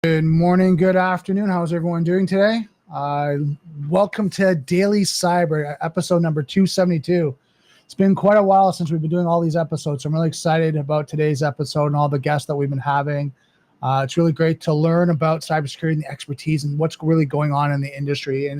Good morning, good afternoon. How's everyone doing today? Welcome to Daily Cyber, episode number 272. It's been quite a while since we've been doing all these episodes, so I'm really excited about today's episode and all the guests that we've been having. It's really great to learn about cybersecurity and the expertise and what's really going on in the industry.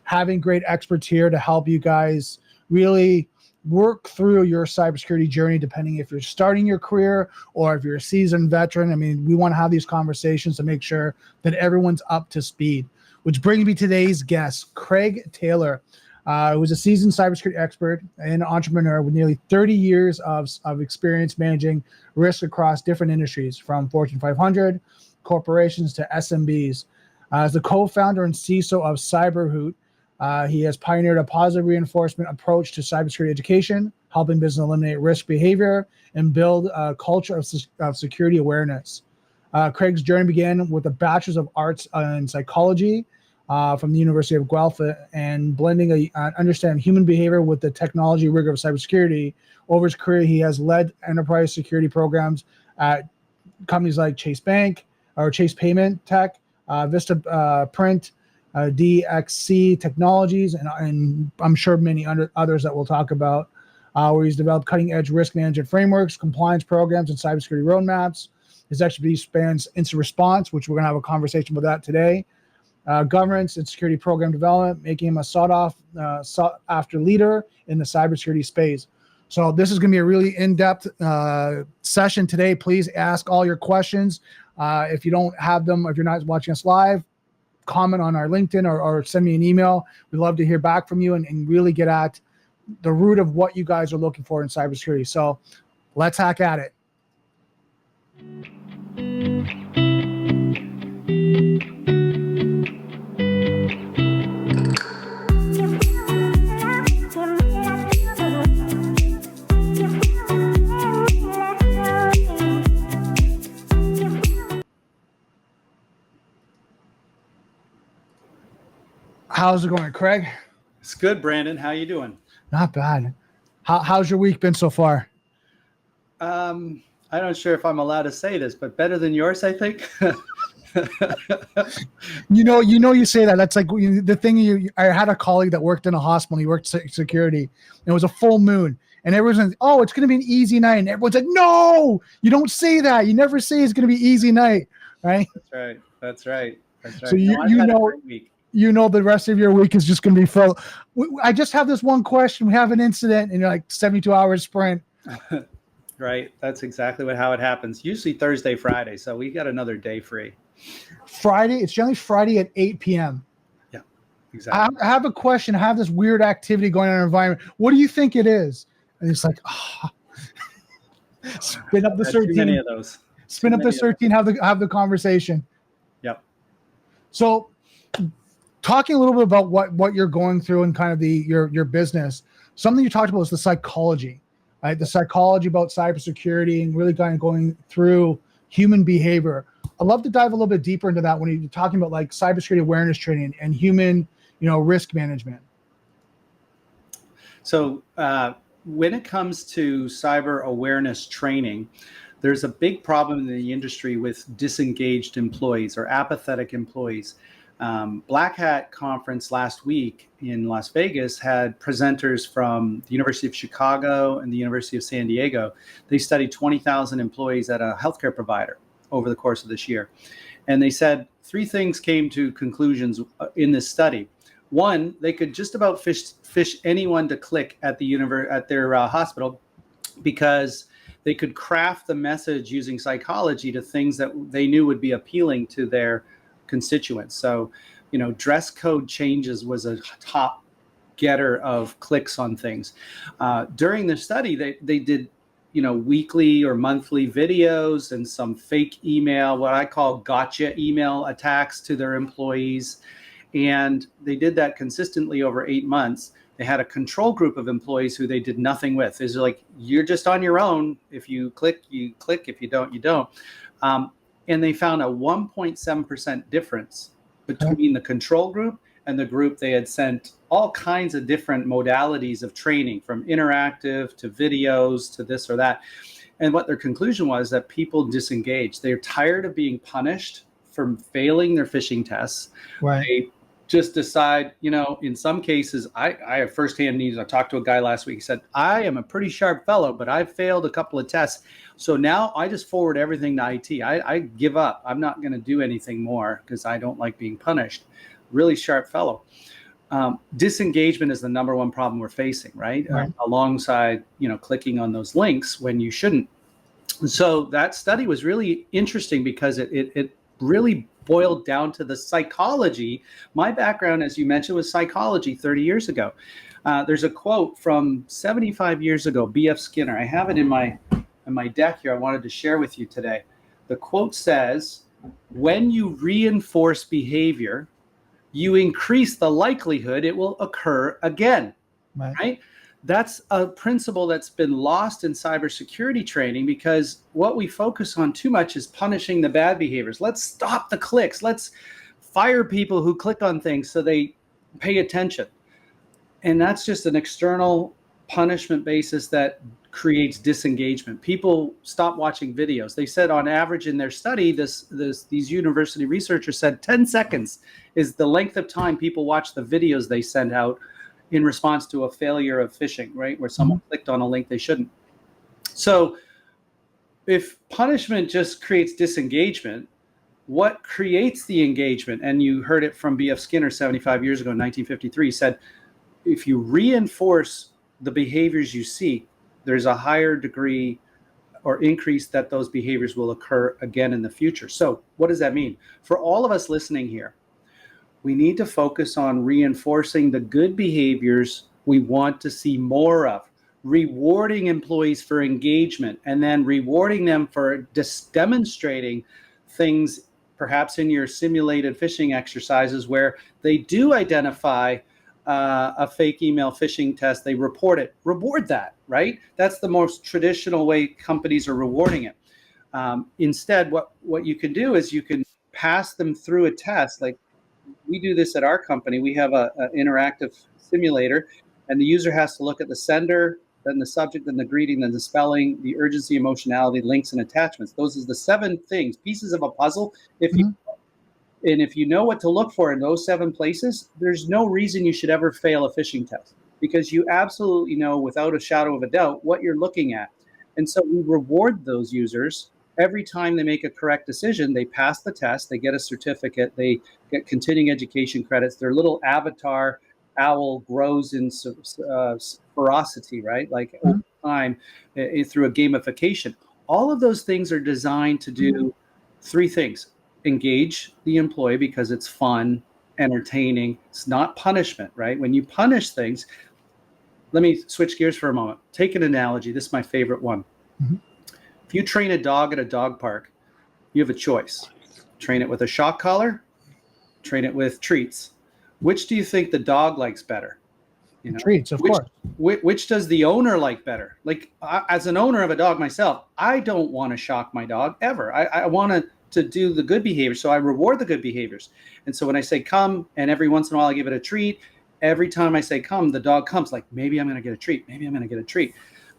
Having great experts here to help you guys really work through your cybersecurity journey, depending if you're starting your career or if you're a seasoned veteran. I mean, we want to have these conversations to make sure that everyone's up to speed. Which brings me to today's guest, Craig Taylor, who is a seasoned cybersecurity expert and entrepreneur with nearly 30 years of experience managing risk across different industries, from Fortune 500 corporations to SMBs. As the co-founder and CISO of CyberHoot, he has pioneered a positive reinforcement approach to cybersecurity education, helping business eliminate risk behavior and build a culture of security awareness. Craig's journey began with a Bachelor's of Arts in Psychology from the University of Guelph, and blending understanding human behavior with the technology rigor of cybersecurity. Over his career, he has led enterprise security programs at companies like Chase Bank or Chase Payment Tech, Vista Print, DXC Technologies, and I'm sure many others that we'll talk about, where he's developed cutting-edge risk management frameworks, compliance programs, and cybersecurity roadmaps. His expertise spans incident response, which we're going to have a conversation about that today, governance and security program development, making him a sought-after leader in the cybersecurity space. So this is going to be a really in-depth session today. Please ask all your questions. If you don't have them, if you're not watching us live, comment on our LinkedIn or send me an email. We'd love to hear back from you and really get at the root of what you guys are looking for in cybersecurity. So let's hack at it. How's it going, Craig? It's good, Brandon. How you doing? Not bad. How's your week been so far? I'm not sure if I'm allowed to say this, but better than yours, I think. You say that. That's like the thing. I had a colleague that worked in a hospital. He worked security, and it was a full moon, and everyone's like, "Oh, it's going to be an easy night." And everyone's like, "No, you don't say that. You never say it's going to be easy night, right?" That's right. So you know the rest of your week is just going to be full. I just have this one question. We have an incident, and you're like 72 hours sprint. Right. That's exactly how it happens. Usually Thursday, Friday. So we got another day free. Friday. It's generally Friday at 8 p.m. Yeah, exactly. I have a question. I have this weird activity going on in our environment. What do you think it is? And it's like, spin up the 13. Too many of those. Spin up the 13. Have the conversation. Yep. So, talking a little bit about what you're going through and kind of your business. Something you talked about is the psychology. Right? The psychology about cybersecurity and really kind of going through human behavior. I'd love to dive a little bit deeper into that when you're talking about like cybersecurity awareness training and human, risk management. So when it comes to cyber awareness training, there's a big problem in the industry with disengaged employees or apathetic employees. Black Hat conference last week in Las Vegas had presenters from the University of Chicago and the University of San Diego. They studied 20,000 employees at a healthcare provider over the course of this year. And they said three things came to conclusions in this study. One, they could just about fish anyone to click at their hospital, because they could craft the message using psychology to things that they knew would be appealing to their constituents. So, dress code changes was a top getter of clicks on things. During the study, they did, weekly or monthly videos and some fake email, what I call gotcha email attacks to their employees. And they did that consistently over 8 months. They had a control group of employees who they did nothing with. It's like, you're just on your own. If you click, you click. If you don't, you don't. And they found a 1.7% difference between the control group and the group. They had sent all kinds of different modalities of training, from interactive to videos to this or that. And what their conclusion was that people disengaged. They're tired of being punished from failing their phishing tests. Right. They just decide, in some cases, I have firsthand news. I talked to a guy last week. He said, I am a pretty sharp fellow, but I've failed a couple of tests. So now I just forward everything to IT. I give up. I'm not going to do anything more because I don't like being punished. Really sharp fellow. Disengagement is the number one problem we're facing, right? Alongside, clicking on those links when you shouldn't. So that study was really interesting because it really boiled down to the psychology. My background, as you mentioned, was psychology 30 years ago. There's a quote from 75 years ago, B.F. Skinner. I have it in my deck here. I wanted to share with you today. The quote says, when you reinforce behavior, you increase the likelihood it will occur again, right? That's a principle that's been lost in cybersecurity training because what we focus on too much is punishing the bad behaviors. Let's stop the clicks. Let's fire people who click on things so they pay attention. And that's just an external punishment basis that creates disengagement. People stop watching videos. They said on average in their study, these university researchers said 10 seconds is the length of time people watch the videos they send out in response to a failure of phishing, right? Where someone clicked on a link they shouldn't. So if punishment just creates disengagement, what creates the engagement? And you heard it from B.F. Skinner 75 years ago in 1953, said, if you reinforce the behaviors you seek, there's a higher degree or increase that those behaviors will occur again in the future. So what does that mean? For all of us listening here, we need to focus on reinforcing the good behaviors we want to see more of, rewarding employees for engagement, and then rewarding them for demonstrating things, perhaps in your simulated phishing exercises where they do identify a fake email phishing test, they report it. Reward that, right? That's the most traditional way companies are rewarding it. Instead, what you can do is you can pass them through a test. Like we do this at our company. We have an interactive simulator, and the user has to look at the sender, then the subject, then the greeting, then the spelling, the urgency, emotionality, links, and attachments. Those are the 7 things, pieces of a puzzle. If you know what to look for in those 7 places, there's no reason you should ever fail a phishing test because you absolutely know without a shadow of a doubt what you're looking at. And so we reward those users every time they make a correct decision. They pass the test, they get a certificate, they get continuing education credits. Their little avatar owl grows in ferocity, right? Like over time through a gamification. All of those things are designed to do 3 things. Engage the employee because it's fun, entertaining. It's not punishment, right? When you punish things, let me switch gears for a moment. Take an analogy. This is my favorite one. If you train a dog at a dog park, you have a choice. Train it with a shock collar, train it with treats. Which do you think the dog likes better? Treats, of course. Which does the owner like better? Like as an owner of a dog myself, I don't want to shock my dog ever. I want to do the good behaviors. So I reward the good behaviors. And so when I say come, and every once in a while I give it a treat, every time I say come, the dog comes like, maybe I'm going to get a treat. Maybe I'm going to get a treat.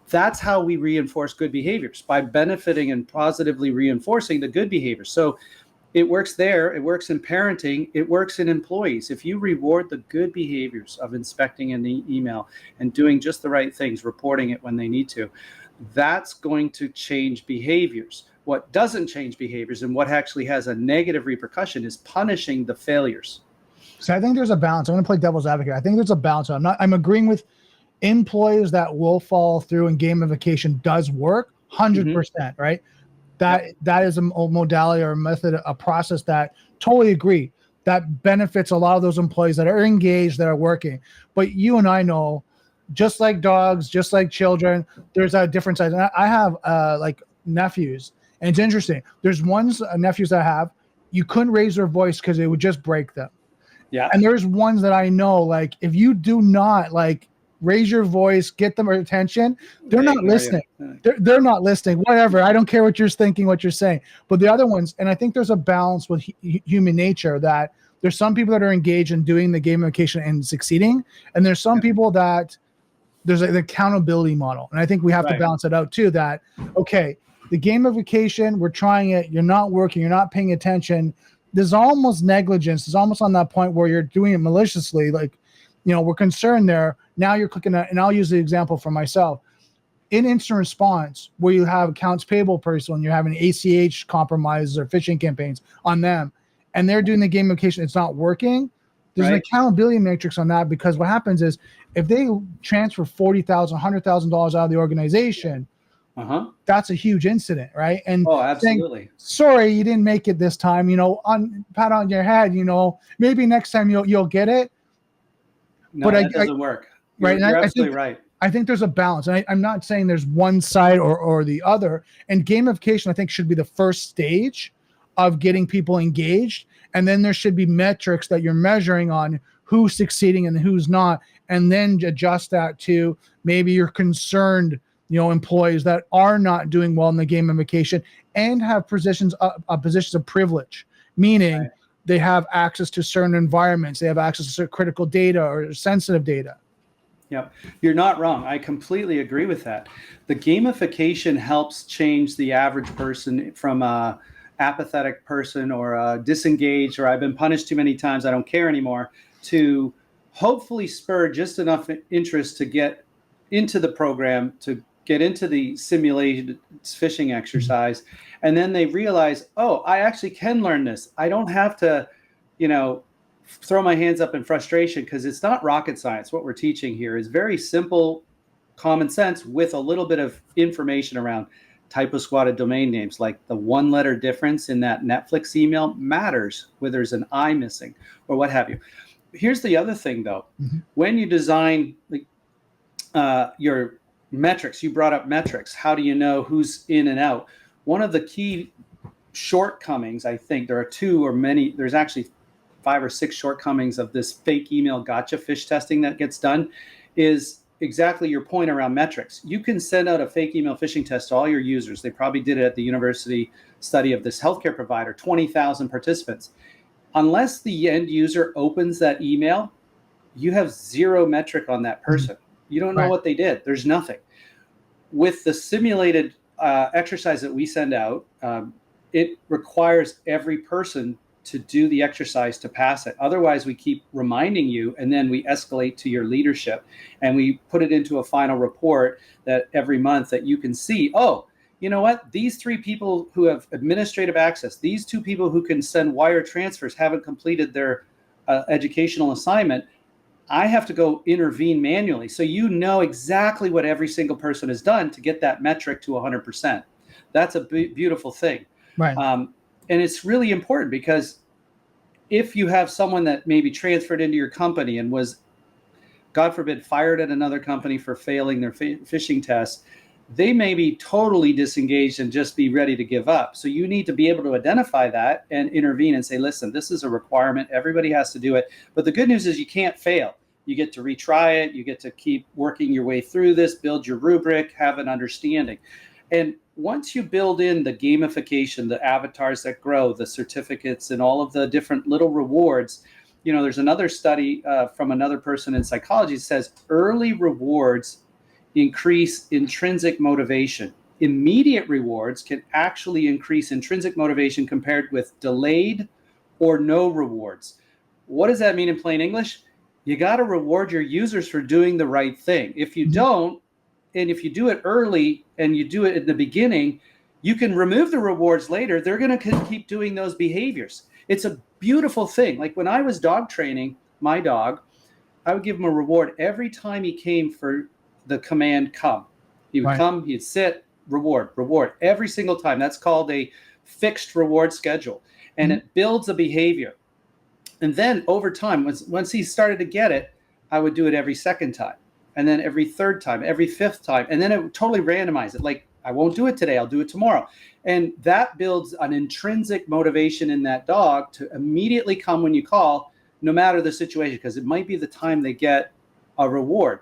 That's how we reinforce good behaviors, by benefiting and positively reinforcing the good behaviors. So it works there. It works in parenting. It works in employees. If you reward the good behaviors of inspecting an email and doing just the right things, reporting it when they need to, that's going to change behaviors. What doesn't change behaviors and what actually has a negative repercussion is punishing the failures. So I think there's a balance. I'm going to play devil's advocate. I think there's a balance. I'm agreeing with employees that will follow through, and gamification does work 100%, right? That is a modality or a method, a process that totally agree that benefits a lot of those employees that are engaged, that are working. But you and I know, just like dogs, just like children, there's a different size. And I have like nephews, and it's interesting. There's nephews that I have, you couldn't raise their voice because it would just break them. Yeah. And there's ones that I know, like if you do not like raise your voice, get them attention, they're not listening. They're not listening, whatever. I don't care what you're thinking, what you're saying. But the other ones, and I think there's a balance with human nature, that there's some people that are engaged in doing the gamification and succeeding. And there's some people that there's an accountability model. And I think we have to balance it out too, that, okay, the gamification, we're trying it, you're not working, you're not paying attention. there's almost negligence. It's almost on that point where you're doing it maliciously. Like, we're concerned there. Now you're clicking that, and I'll use the example for myself. In instant response, where you have accounts payable person, and you're having ACH compromises or phishing campaigns on them, and they're doing the gamification, it's not working. There's an accountability matrix on that, because what happens is if they transfer $40,000, $100,000 out of the organization, that's a huge incident, right? And absolutely. Saying, sorry, you didn't make it this time. Pat on your head. Maybe next time you'll get it. No, that doesn't work. Right? You're absolutely right. I think there's a balance. And I'm not saying there's one side or the other. And gamification, I think, should be the first stage of getting people engaged. And then there should be metrics that you're measuring on who's succeeding and who's not. And then adjust that to maybe you're concerned, employees that are not doing well in the gamification and have positions of privilege, meaning they have access to certain environments. They have access to certain critical data or sensitive data. Yep. You're not wrong. I completely agree with that. The gamification helps change the average person from a apathetic person or a disengaged, or I've been punished too many times, I don't care anymore, to hopefully spur just enough interest to get into the program, to get into the simulated phishing exercise. And then they realize, oh, I actually can learn this. I don't have to, throw my hands up in frustration, because it's not rocket science. What we're teaching here is very simple, common sense with a little bit of information around typo squatted domain names. Like the one letter difference in that Netflix email matters, whether there's an I missing or what have you. Here's the other thing though. When you design your metrics, you brought up metrics. How do you know who's in and out? One of the key shortcomings, I think there are there's actually 5 or 6 shortcomings of this fake email gotcha fish testing that gets done, is exactly your point around metrics. You can send out a fake email phishing test to all your users. They probably did it at the university study of this healthcare provider, 20,000 participants. Unless the end user opens that email, you have zero metric on that person. You don't know what they did. There's nothing. With the simulated exercise that we send out, it requires every person to do the exercise to pass it. Otherwise, we keep reminding you, and then we escalate to your leadership, and we put it into a final report that every month that you can see, oh, you know what? These 3 people who have administrative access, these 2 people who can send wire transfers haven't completed their educational assignment. I have to go intervene manually. So you know exactly what every single person has done to get that metric to 100%. That's a beautiful thing. Right. And it's really important, because if you have someone that maybe transferred into your company and was, God forbid, fired at another company for failing their phishing tests, they may be totally disengaged and just be ready to give up. So you need to be able to identify that and intervene and say, listen, this is a requirement. Everybody has to do it. But the good news is you can't fail. You get to retry it. You get to keep working your way through this, build your rubric, have an understanding. And once you build in the gamification, the avatars that grow, the certificates, and all of the different little rewards, there's another study from another person in psychology that says early rewards increase intrinsic motivation. Immediate rewards can actually increase intrinsic motivation compared with delayed or no rewards. What does that mean in plain English? You got to reward your users for doing the right thing. If you don't, and if you do it early and you do it in the beginning, you can remove the rewards later. They're going to keep doing those behaviors. It's a beautiful thing. Like when I was dog training my dog, I would give him a reward every time he came for the command come. He would come, he'd sit, reward, every single time. That's called a fixed reward schedule. And it builds a behavior. And then over time, once he started to get it, I would do it every second time. And then every third time, every fifth time. And then it would totally randomize it. Like, I won't do it today, I'll do it tomorrow. And that builds an intrinsic motivation in that dog to immediately come when you call, no matter the situation, because it might be the time they get a reward.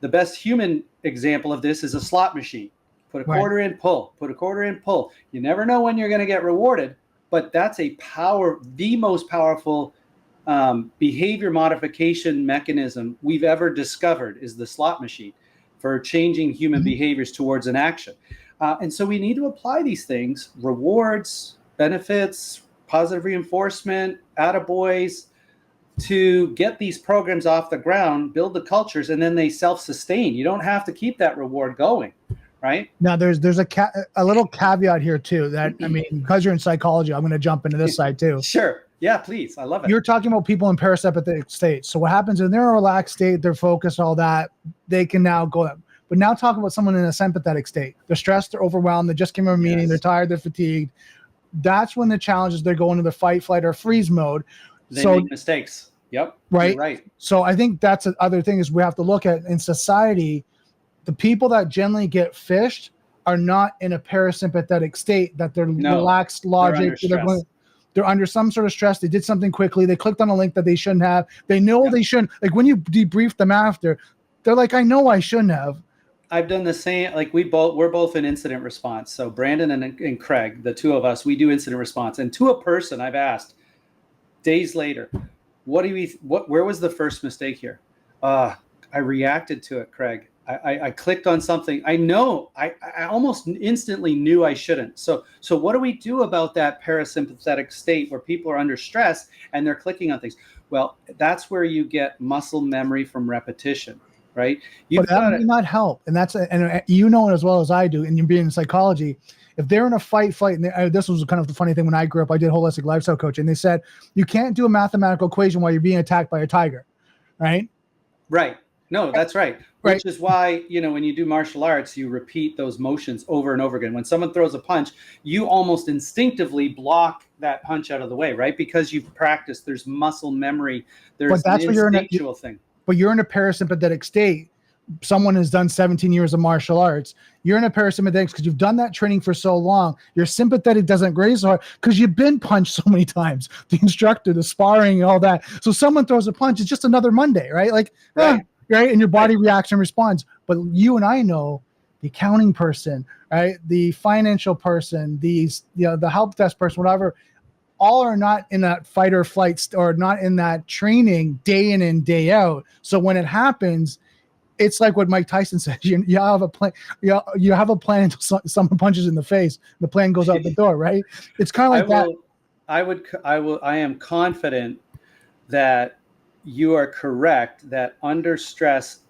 The best human example of this is a slot machine. Put a quarter in, pull, put a quarter in, pull. You never know when you're going to get rewarded, but that's the most powerful behavior modification mechanism we've ever discovered is the slot machine for changing human behaviors towards an action. And so we need to apply these things, rewards, benefits, positive reinforcement, attaboys, to get these programs off the ground, build the cultures, and then they self-sustain. You don't have to keep that reward going, right? Now, there's a little caveat here too. That I mean, because you're in psychology, I'm going to jump into this side too. Sure. Yeah, please. I love it. You're talking about people in parasympathetic states. So what happens in their relaxed state, they're focused, all that, they can now go. But now talk about someone in a sympathetic state. They're stressed, they're overwhelmed, they just came from a meeting, they're tired, they're fatigued. That's when the challenge is they're going into the fight, flight, or freeze mode. They make mistakes. Yep. Right. Right. So I think that's the other thing is we have to look at in society, the people that generally get phished are not in a parasympathetic state, that they're relaxed, logic. They're under some sort of stress. They did something quickly. They clicked on a link that they shouldn't have. They know they shouldn't. Like when you debrief them after, they're like, I know I shouldn't have. I've done the same. Like we're both in incident response. So Brandon and Craig, the two of us, we do incident response. And to a person, I've asked days later, where was the first mistake here? I reacted to it, Craig. I clicked on something. I know I almost instantly knew I shouldn't. So what do we do about that parasympathetic state where people are under stress and they're clicking on things? Well, that's where you get muscle memory from repetition, right? But that may not help. And and you know it as well as I do, and you're being in psychology. If they're in a fight, and this was kind of the funny thing when I grew up, I did holistic lifestyle coaching. They said, you can't do a mathematical equation while you're being attacked by a tiger, right? Right. No, that's right. Which is why, when you do martial arts, you repeat those motions over and over again. When someone throws a punch, you almost instinctively block that punch out of the way, right? Because you've practiced, there's muscle memory, there's an instinctual thing. But you're in a parasympathetic state. Someone has done 17 years of martial arts. You're in a parasympathetic because you've done that training for so long. Your sympathetic doesn't graze so hard because you've been punched so many times. The instructor, the sparring, all that. So someone throws a punch, it's just another Monday, right? Like, right? And your body reacts and responds. But you and I know the accounting person, right? The financial person, the help desk person, whatever, all are not in that fight or flight or not in that training day in and day out. So when it happens, it's like what Mike Tyson said. You have a plan. You have a plan until someone punches in the face. The plan goes out the door, right? It's kind of like that. I am confident that you are correct that under stress,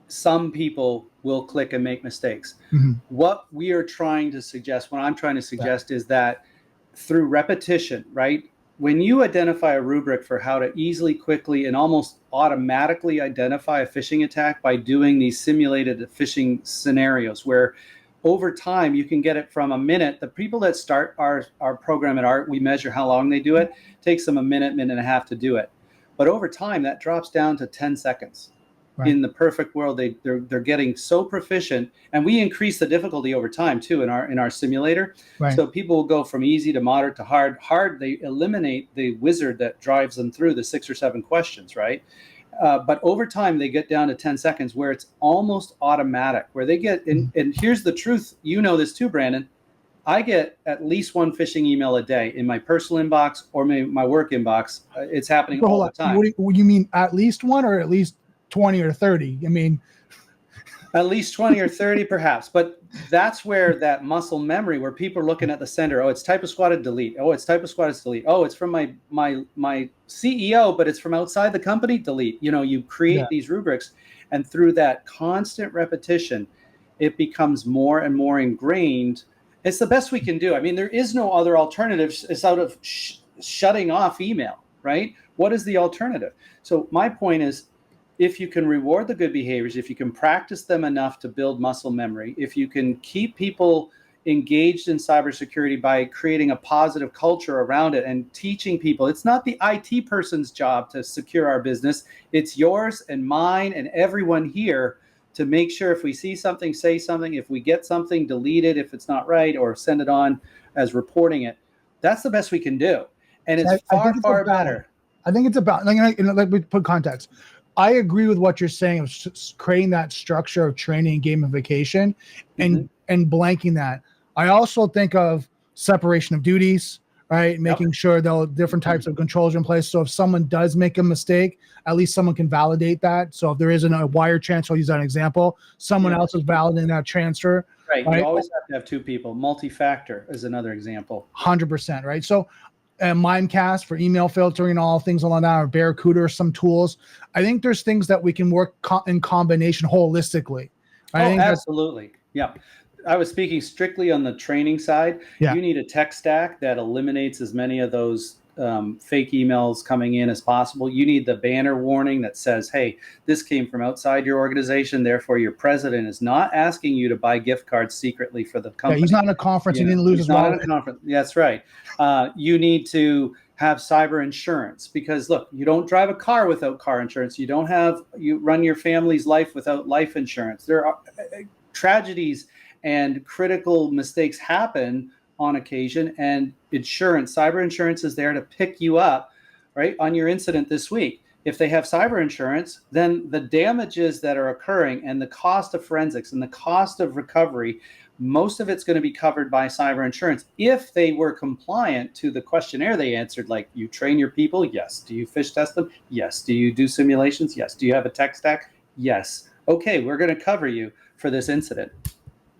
some people will click and make mistakes. Mm-hmm. What we are trying to suggest, what I'm trying to suggest is that through repetition, right? When you identify a rubric for how to easily, quickly, and almost automatically identify a phishing attack by doing these simulated phishing scenarios where over time you can get it from a minute. The people that start our program at ART, we measure how long they do it. It takes them a minute and a half to do it. But over time, that drops down to 10 seconds. Right. In the perfect world, they're getting so proficient, and we increase the difficulty over time too in our simulator. Right. So people will go from easy to moderate to hard. Hard, they eliminate the wizard that drives them through the 6 or 7 questions, right? But over time, they get down to 10 seconds where it's almost automatic, where they get, and here's the truth, you know this too, Brandon, I get at least one phishing email a day in my personal inbox or my work inbox. It's happening all the time. What do you mean at least one or at least 20 or 30? I mean, at least 20 or 30 perhaps, but that's where that muscle memory, where people are looking at the sender. Oh, it's type of squatted delete. Oh, it's type of squatted delete. Oh, it's from my CEO, but it's from outside the company, delete. You create these rubrics, and through that constant repetition, it becomes more and more ingrained. It's the best we can do. I mean, there is no other alternative. It's out of shutting off email, right? What is the alternative? So my point is, if you can reward the good behaviors, if you can practice them enough to build muscle memory, if you can keep people engaged in cybersecurity by creating a positive culture around it and teaching people, it's not the IT person's job to secure our business. It's yours and mine and everyone here to make sure if we see something, say something, if we get something, delete it if it's not right, or send it on as reporting it. That's the best we can do. And it's far better. I think it's about, like we put context. I agree with what you're saying of creating that structure of training and gamification and blanking that. I also think of separation of duties, right? Making sure that different types of controls are in place. So if someone does make a mistake, at least someone can validate that. So if there isn't a wire transfer, I'll use that as an example, someone else is validating that transfer. Right. You always have to have 2 people. Multi-factor is another example. 100%, right? So Mimecast for email filtering and all things along that, or Barracuda or some tools. I think there's things that we can work in combination holistically. I think absolutely. Yeah. I was speaking strictly on the training side. Yeah. You need a tech stack that eliminates as many of those fake emails coming in as possible. You need the banner warning that says, hey, this came from outside your organization. Therefore, your president is not asking you to buy gift cards secretly for the company. Yeah, he's not in a conference. He didn't lose his wallet. He's not in a conference. That's right. You need to have cyber insurance, because look, you don't drive a car without car insurance. You run your family's life without life insurance. There are tragedies and critical mistakes happen on occasion, and cyber insurance is there to pick you up, right, on your incident this week. If they have cyber insurance, then the damages that are occurring and the cost of forensics and the cost of recovery, most of it's going to be covered by cyber insurance if they were compliant to the questionnaire they answered, like, you train your people? Yes. Do you fish test them? Yes. Do you do simulations? Yes. Do you have a tech stack? Yes. Okay, we're going to cover you for this incident.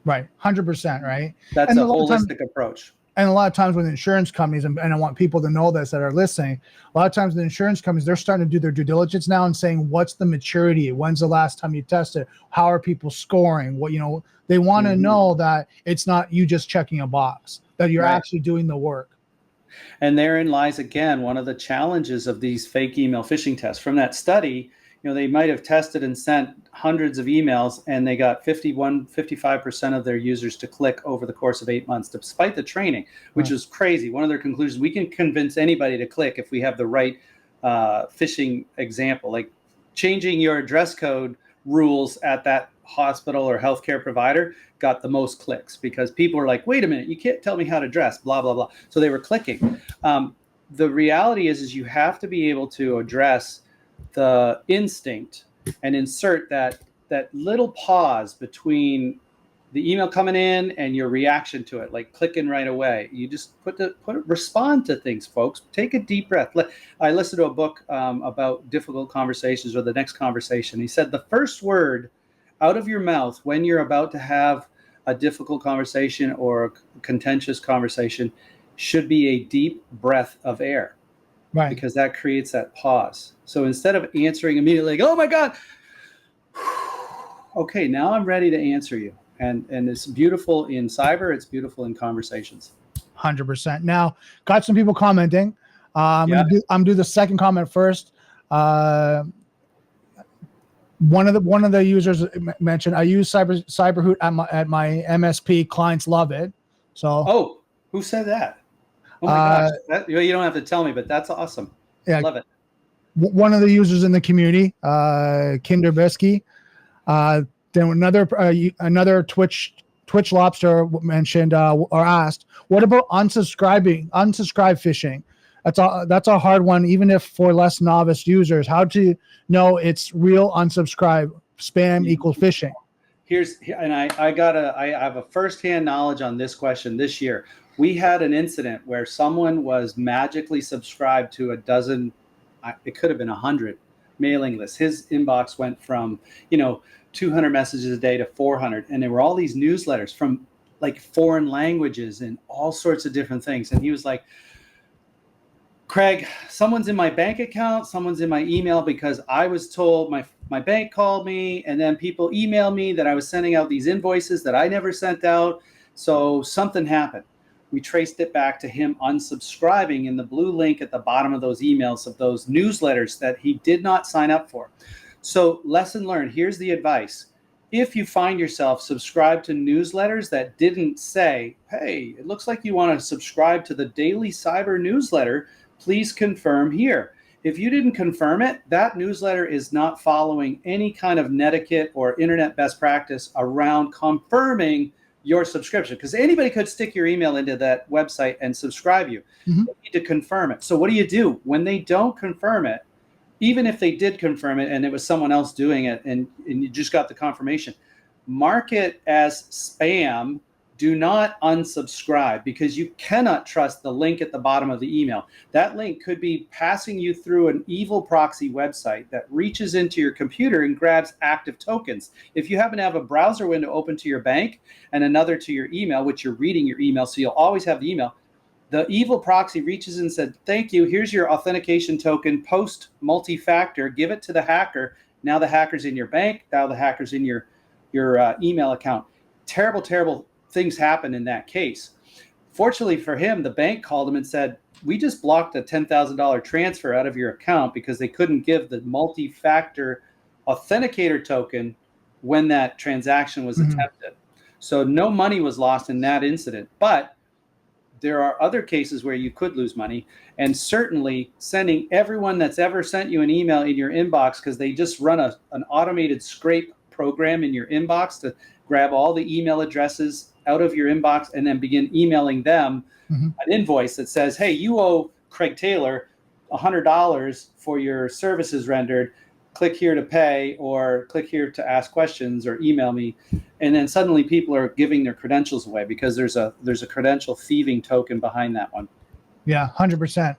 Right, 100%, right? That's a holistic approach. And a lot of times when insurance companies, and I want people to know this that are listening, a lot of times the insurance companies, they're starting to do their due diligence now and saying, what's the maturity? When's the last time you tested? How are people scoring? They want to know that it's not you just checking a box, that you're actually doing the work. And therein lies, again, one of the challenges of these fake email phishing tests. From that study, they might have tested and sent hundreds of emails, and they got 55% of their users to click over the course of 8 months, despite the training, which is crazy. One of their conclusions, we can convince anybody to click if we have the right phishing example, like changing your dress code rules at that hospital or healthcare provider got the most clicks, because people are like, wait a minute, you can't tell me how to dress, blah, blah, blah. So they were clicking. The reality is you have to be able to address the instinct and insert that little pause between the email coming in and your reaction to it, like clicking right away. You just respond to things, folks. Take a deep breath. I listened to a book about difficult conversations, or the next conversation. He said the first word out of your mouth when you're about to have a difficult conversation or a contentious conversation should be a deep breath of air. Right. Because that creates that pause. So instead of answering immediately, like, oh my God, okay, now I'm ready to answer you. And it's beautiful in cyber. It's beautiful in conversations. 100%. Now, got some people commenting. I'm gonna do the second comment first. One of the users mentioned, I use CyberHoot at my MSP. Clients love it. So. Who said that? Oh my gosh, you don't have to tell me, but that's awesome. Yeah, love it. One of the users in the community, Kinder Bisky. Then another Twitch Lobster mentioned or asked, what about unsubscribe phishing? That's a hard one, even if for less novice users. How to know it's real unsubscribe? Spam equals phishing. I have a firsthand knowledge on this question this year. We had an incident where someone was magically subscribed to a dozen, it could have been 100 mailing lists. His inbox went from, 200 messages a day to 400. And there were all these newsletters from like foreign languages and all sorts of different things. And he was like, Craig, someone's in my bank account, someone's in my email, because I was told my bank called me, and then people emailed me that I was sending out these invoices that I never sent out. So something happened. We traced it back to him unsubscribing in the blue link at the bottom of those emails of those newsletters that he did not sign up for. So lesson learned, here's the advice. If you find yourself subscribed to newsletters that didn't say, hey, it looks like you want to subscribe to the DailyCyber newsletter, please confirm here. If you didn't confirm it, that newsletter is not following any kind of netiquette or internet best practice around confirming your subscription, because anybody could stick your email into that website and subscribe you. Mm-hmm. You need to confirm it. So what do? When they don't confirm it, even if they did confirm it and it was someone else doing it and you just got the confirmation, mark it as spam. Do not unsubscribe, because you cannot trust the link at the bottom of the email. That link could be passing you through an evil proxy website that reaches into your computer and grabs active tokens. If you happen to have a browser window open to your bank and another to your email, which you're reading your email, so you'll always have the email, The evil proxy reaches and said, thank you, here's your authentication token, post multi-factor, give it to the hacker. Now the hacker's in your bank, now the hacker's in your email account. Terrible, terrible things happen in that case. Fortunately for him, the bank called him and said, we just blocked a $10,000 transfer out of your account because they couldn't give the multi-factor authenticator token when that transaction was attempted. So no money was lost in that incident. But there are other cases where you could lose money, and certainly sending everyone that's ever sent you an email in your inbox, because they just run an automated scrape program in your inbox to grab all the email addresses out of your inbox and then begin emailing them an invoice that says, hey, you owe Craig Taylor $100 for your services rendered. Click here to pay, or click here to ask questions, or email me. And then suddenly people are giving their credentials away because there's a credential thieving token behind that one. Yeah, 100%.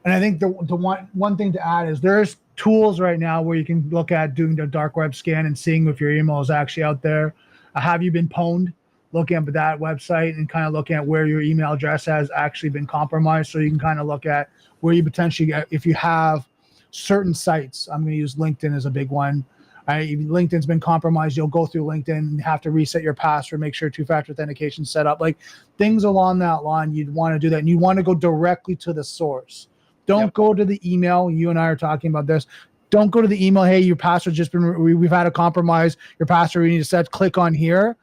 And I think the one thing to add is there's tools right now where you can look at doing the dark web scan and seeing if your email is actually out there. Have you been pwned? Looking at that website and kind of looking at where your email address has actually been compromised. So you can kind of look at where you potentially get, if you have certain sites. I'm going to use LinkedIn as a big one. If LinkedIn's been compromised, you'll go through LinkedIn and have to reset your password, make sure two-factor authentication set up, like things along that line. You'd want to do that, and you want to go directly to the source. Don't go to the email. You and I are talking about this. Don't go to the email. Hey, your password's just been, we've had a compromise. Your password, we need to set, click on here.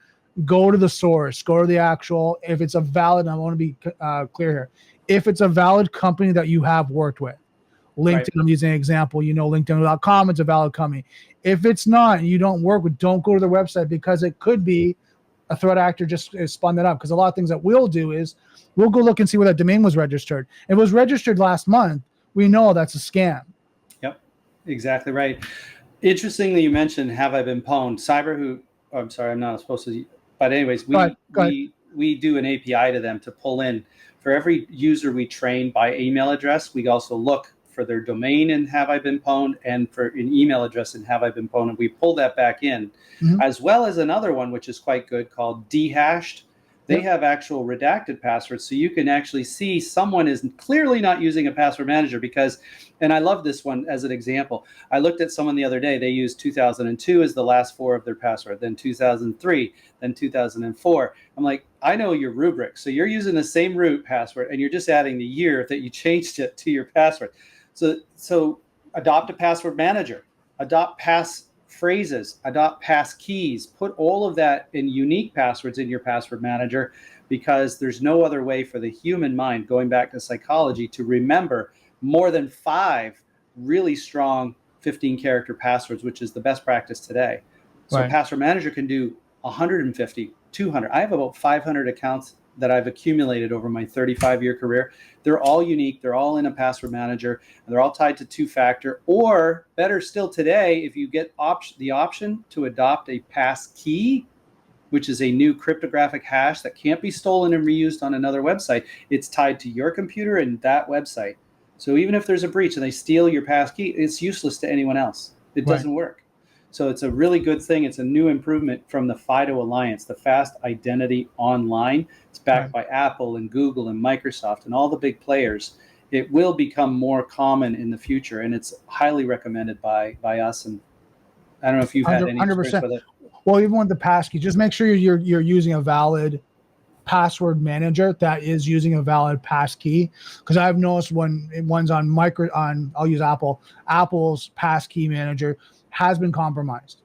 Go to the source, go to the actual, if it's a valid, I want to be clear here. If it's a valid company that you have worked with, LinkedIn, right. I'm using an example, LinkedIn.com, it's a valid company. If it's not, and you don't work with, don't go to their website, because it could be a threat actor just spun that up. Because a lot of things that we'll do is we'll go look and see where that domain was registered. If it was registered last month, we know that's a scam. Yep, exactly right. Interestingly, you mentioned, have I been pwned? CyberHoot, I'm sorry, I'm not supposed to, but anyways, we do an API to them to pull in. For every user we train by email address, we also look for their domain and have I been pwned, and for an email address and have I been pwned, and we pull that back in, as well as another one which is quite good called dehashed. They have actual redacted passwords, so you can actually see someone is clearly not using a password manager because, and I love this one as an example. I looked at someone the other day, they used 2002 as the last four of their password, then 2003, then 2004. I'm like, I know your rubric. So you're using the same root password and you're just adding the year that you changed it to your password. So adopt a password manager, adopt pass phrases, adopt pass keys, put all of that in unique passwords in your password manager, because there's no other way for the human mind, going back to psychology, to remember more than 5 really strong 15-character passwords, which is the best practice today. So right. Password manager can do 150, 200. I have about 500 accounts that I've accumulated over my 35-year career. They're all unique. They're all in a password manager, and they're all tied to two-factor. Or better still today, if you get the option to adopt a pass key, which is a new cryptographic hash that can't be stolen and reused on another website. It's tied to your computer and that website. So even if there's a breach and they steal your pass key, it's useless to anyone else. It doesn't work. So it's a really good thing. It's a new improvement from the FIDO Alliance, the Fast Identity Online. It's backed by Apple and Google and Microsoft and all the big players. It will become more common in the future, and it's highly recommended by us. And I don't know if you've had any experience with it. Well, even with the passkey, just make sure you're using a valid password manager that is using a valid passkey. Because I've noticed when one's on I'll use Apple's passkey manager has been compromised,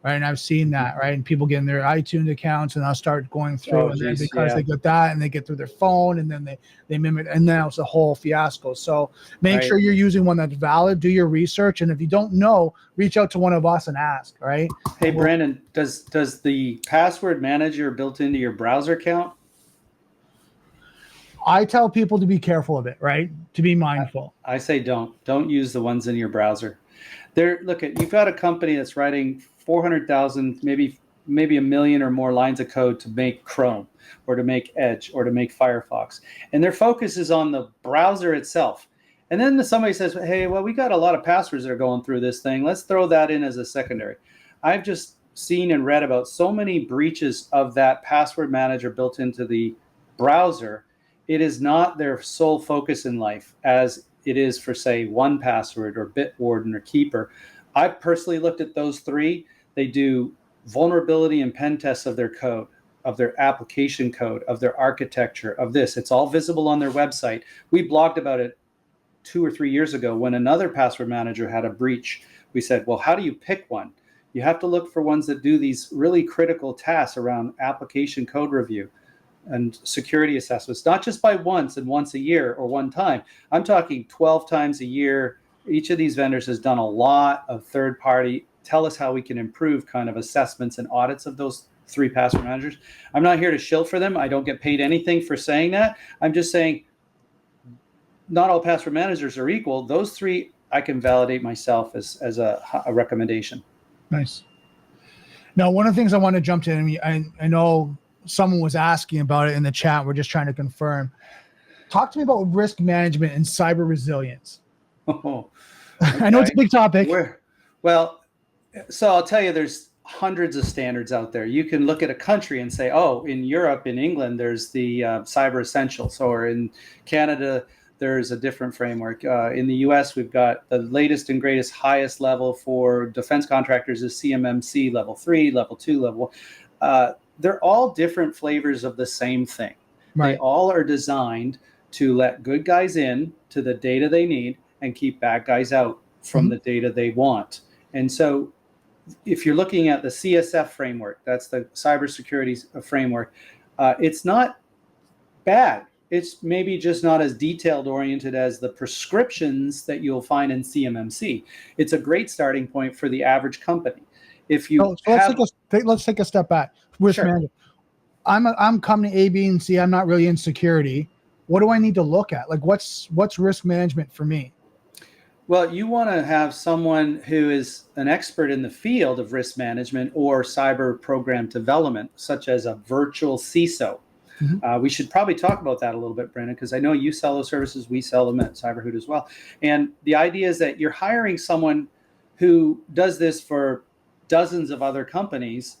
right? And I've seen that, right? And people get in their iTunes accounts and they'll start going through, and then because they get that and they get through their phone, and then they mimic, and then it's a whole fiasco. So make sure you're using one that's valid. Do your research, and if you don't know, reach out to one of us and ask. Right? Hey, Brandon, does the password manager built into your browser count? I tell people to be careful of it, right? To be mindful. I say don't use the ones in your browser. Look at, you've got a company that's writing 400,000, maybe 1 million or more lines of code to make Chrome or to make Edge or to make Firefox. And their focus is on the browser itself. And then somebody says, hey, well, we got a lot of passwords that are going through this thing. Let's throw that in as a secondary. I've just seen and read about so many breaches of that password manager built into the browser. it is not their sole focus in life as it is for, say, 1Password or Bitwarden or Keeper. I've personally looked at those three. They do vulnerability and pen tests of their code, of their application code, of their architecture, of this. It's all visible on their website. We blogged about it 2 or 3 years ago when another password manager had a breach. We said, well, how do you pick one? You have to look for ones that do these really critical tasks around application code review and security assessments, not just by once and once a year or one time. I'm talking 12 times a year. Each of these vendors has done a lot of third party, tell us how we can improve kind of assessments and audits of those 3 password managers. I'm not here to shill for them. I don't get paid anything for saying that. I'm just saying not all password managers are equal. Those 3 I can validate myself as a recommendation. Nice. Now, one of the things I want to jump to, I know someone was asking about it in the chat. We're just trying to confirm. Talk to me about risk management and cyber resilience. Oh, okay. I know it's a big topic. Well, so I'll tell you, there's hundreds of standards out there. You can look at a country and say, oh, in Europe, in England, there's the Cyber Essentials, or in Canada, there's a different framework. In the US, we've got the latest and greatest, highest level for defense contractors is CMMC level 3, level 2, level 1. They're all different flavors of the same thing. Right. They all are designed to let good guys in to the data they need and keep bad guys out from the data they want. And so if you're looking at the CSF framework, that's the cybersecurity framework, it's not bad. It's maybe just not as detailed oriented as the prescriptions that you'll find in CMMC. It's a great starting point for the average company. If you let's take a step back. Risk management. I'm coming to A, B, and C. I'm not really in security. What do I need to look at? Like, what's risk management for me? Well, you want to have someone who is an expert in the field of risk management or cyber program development, such as a virtual CISO. We should probably talk about that a little bit, Brandon, because I know you sell those services. We sell them at CyberHoot as well. And the idea is that you're hiring someone who does this for dozens of other companies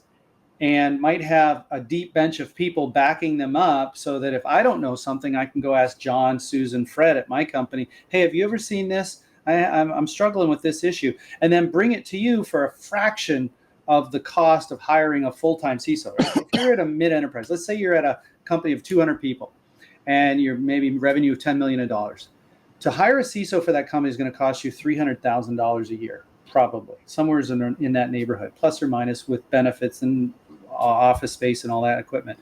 and might have a deep bench of people backing them up so that if I don't know something, I can go ask John, Susan, Fred at my company, hey, have you ever seen this? I'm struggling with this issue. And then bring it to you for a fraction of the cost of hiring a full-time CISO. If you're at a mid-enterprise, let's say you're at a company of 200 people and you're maybe revenue of $10 million. To hire a CISO for that company is going to cost you $300,000 a year, probably, somewhere in that neighborhood, plus or minus, with benefits and office space and all that equipment.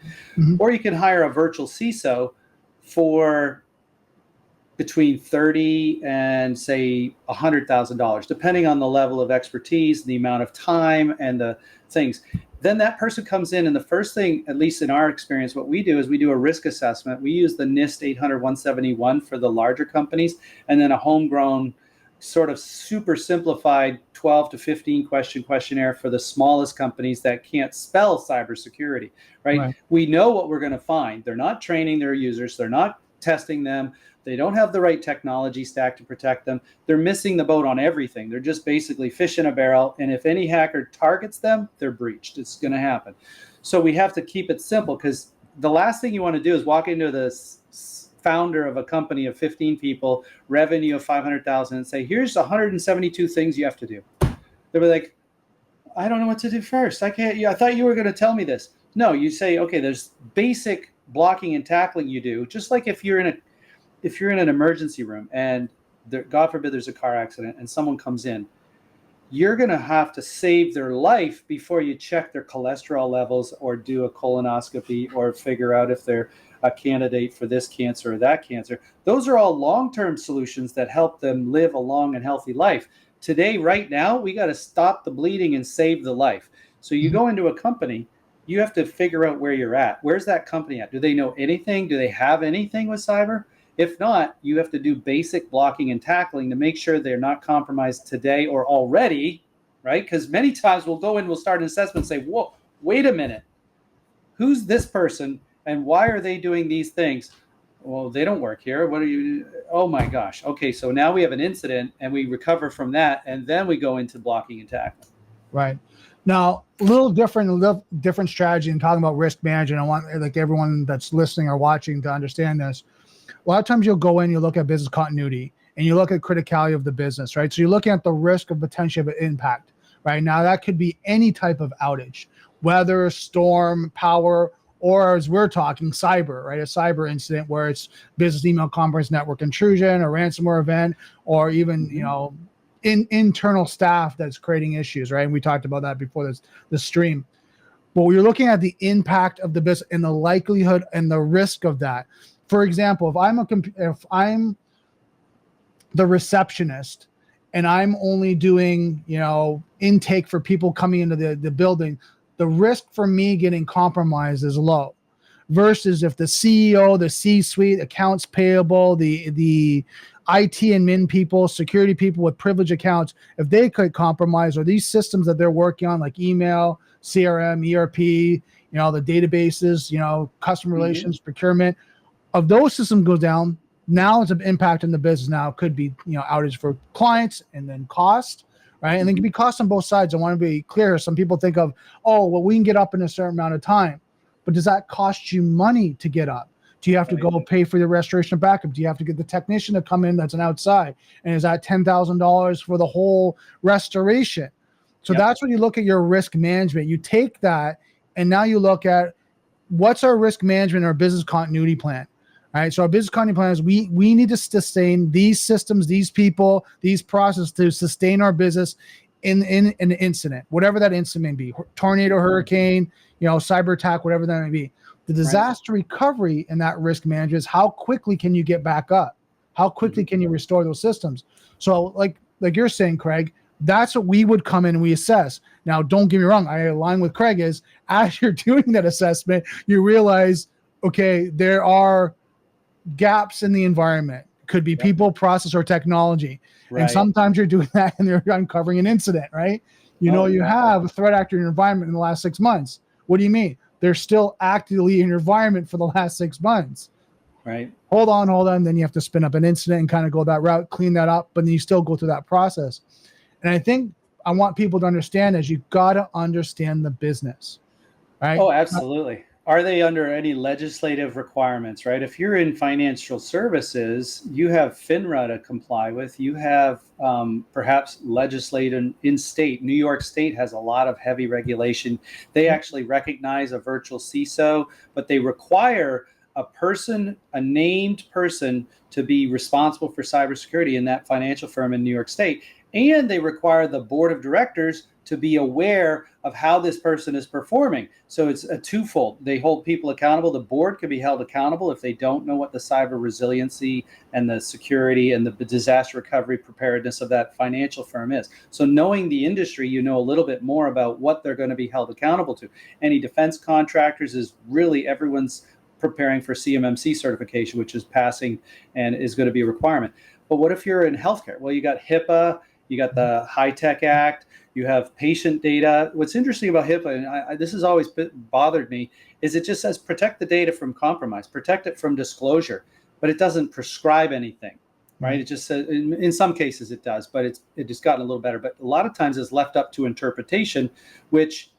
Or you can hire a virtual CISO for between $30,000 and say $100,000, depending on the level of expertise, the amount of time, and the things. Then that person comes in, and the first thing, at least in our experience, what we do is we do a risk assessment. We use the NIST 800-171 for the larger companies, and then a homegrown, sort of super simplified 12 to 15 question questionnaire for the smallest companies that can't spell cybersecurity, right? We know what we're going to find. They're not training their users. They're not testing them. They don't have the right technology stack to protect them. They're missing the boat on everything. They're just basically fish in a barrel. And if any hacker targets them, they're breached. It's going to happen. So we have to keep it simple, because the last thing you want to do is walk into the founder of a company of 15 people, revenue of 500,000, and say, here's 172 things you have to do. They'll be like, I don't know what to do first. I thought you were going to tell me this. No, you say, okay, there's basic blocking and tackling you do. Just like if you're in an emergency room and God forbid there's a car accident and someone comes in, you're going to have to save their life before you check their cholesterol levels or do a colonoscopy or figure out if they're a candidate for this cancer or that cancer. Those are all long-term solutions that help them live a long and healthy life. Today, right now, we got to stop the bleeding and save the life. So you go into a company, you have to figure out where you're at. Where's that company at? Do they know anything? Do they have anything with cyber? If not, you have to do basic blocking and tackling to make sure they're not compromised today or already, right? Because many times we'll go in, we'll start an assessment and say, whoa, wait a minute. Who's this person and why are they doing these things? Well, they don't work here. What are you? Oh my gosh. Okay, so now we have an incident and we recover from that, and then we go into blocking and tackling. Right. Now, a little different strategy in talking about risk management. I want like everyone that's listening or watching to understand this. a lot of times you'll go in, you look at business continuity, and you look at criticality of the business, right? So you're looking at the risk of potential of an impact, right? Now that could be any type of outage, weather, storm, power, or as we're talking, cyber, right? A cyber incident where it's business email commerce network intrusion, a ransomware event, or even, internal staff that's creating issues, right? And we talked about that before the stream. But we're looking at the impact of the business and the likelihood and the risk of that. For example, if I'm the receptionist and I'm only doing, intake for people coming into the building, the risk for me getting compromised is low. Versus if the CEO, the C-suite, accounts payable, the IT and min people, security people with privileged accounts, if they could compromise, or these systems that they're working on like email, CRM, ERP, the databases, customer relations, procurement, of those systems go down, now it's an impact in the business. Now it could be, outage for clients and then cost, right? And it can be cost on both sides. I want to be clear. Some people think of, we can get up in a certain amount of time, but does that cost you money to get up? Do you have to go pay for the restoration of backup? Do you have to get the technician to come in that's an outside? And is that $10,000 for the whole restoration? So that's when you look at your risk management. You take that and now you look at what's our risk management, our business continuity plan. All right. So our business continuity plan is we need to sustain these systems, these people, these processes to sustain our business in an incident, whatever that incident may be, tornado, hurricane, cyber attack, whatever that may be. The disaster recovery and that risk management is how quickly can you get back up? How quickly can you restore those systems? So like you're saying, Craig, that's what we would come in and we assess. Now, don't get me wrong. I align with Craig is as you're doing that assessment, you realize, okay, there are gaps in the environment. Could be people, process, or technology. Right. And sometimes you're doing that and you're uncovering an incident, right? You have a threat actor in your environment in the last 6 months. What do you mean? They're still actively in your environment for the last 6 months. Right. Hold on. Then you have to spin up an incident and kind of go that route, clean that up, but then you still go through that process. And I think I want people to understand is you got to understand the business, right? Oh, absolutely. Are they under any legislative requirements, right? If you're in financial services, you have FINRA to comply with. You have perhaps legislation in state. New York State has a lot of heavy regulation. They actually recognize a virtual CISO, but they require a named person to be responsible for cybersecurity in that financial firm in New York State. And they require the board of directors to be aware of how this person is performing. So it's a twofold. They hold people accountable. The board can be held accountable if they don't know what the cyber resiliency and the security and the disaster recovery preparedness of that financial firm is. So knowing the industry, you know a little bit more about what they're going to be held accountable to. Any defense contractors is really everyone's preparing for CMMC certification, which is passing and is going to be a requirement. But what if you're in healthcare? Well, you got HIPAA, you got the High-Tech Act, you have patient data. What's interesting about HIPAA, and this has always bothered me, is it just says protect the data from compromise, protect it from disclosure, but it doesn't prescribe anything, right? It just says, in some cases it does, but it just gotten a little better. But a lot of times it's left up to interpretation, which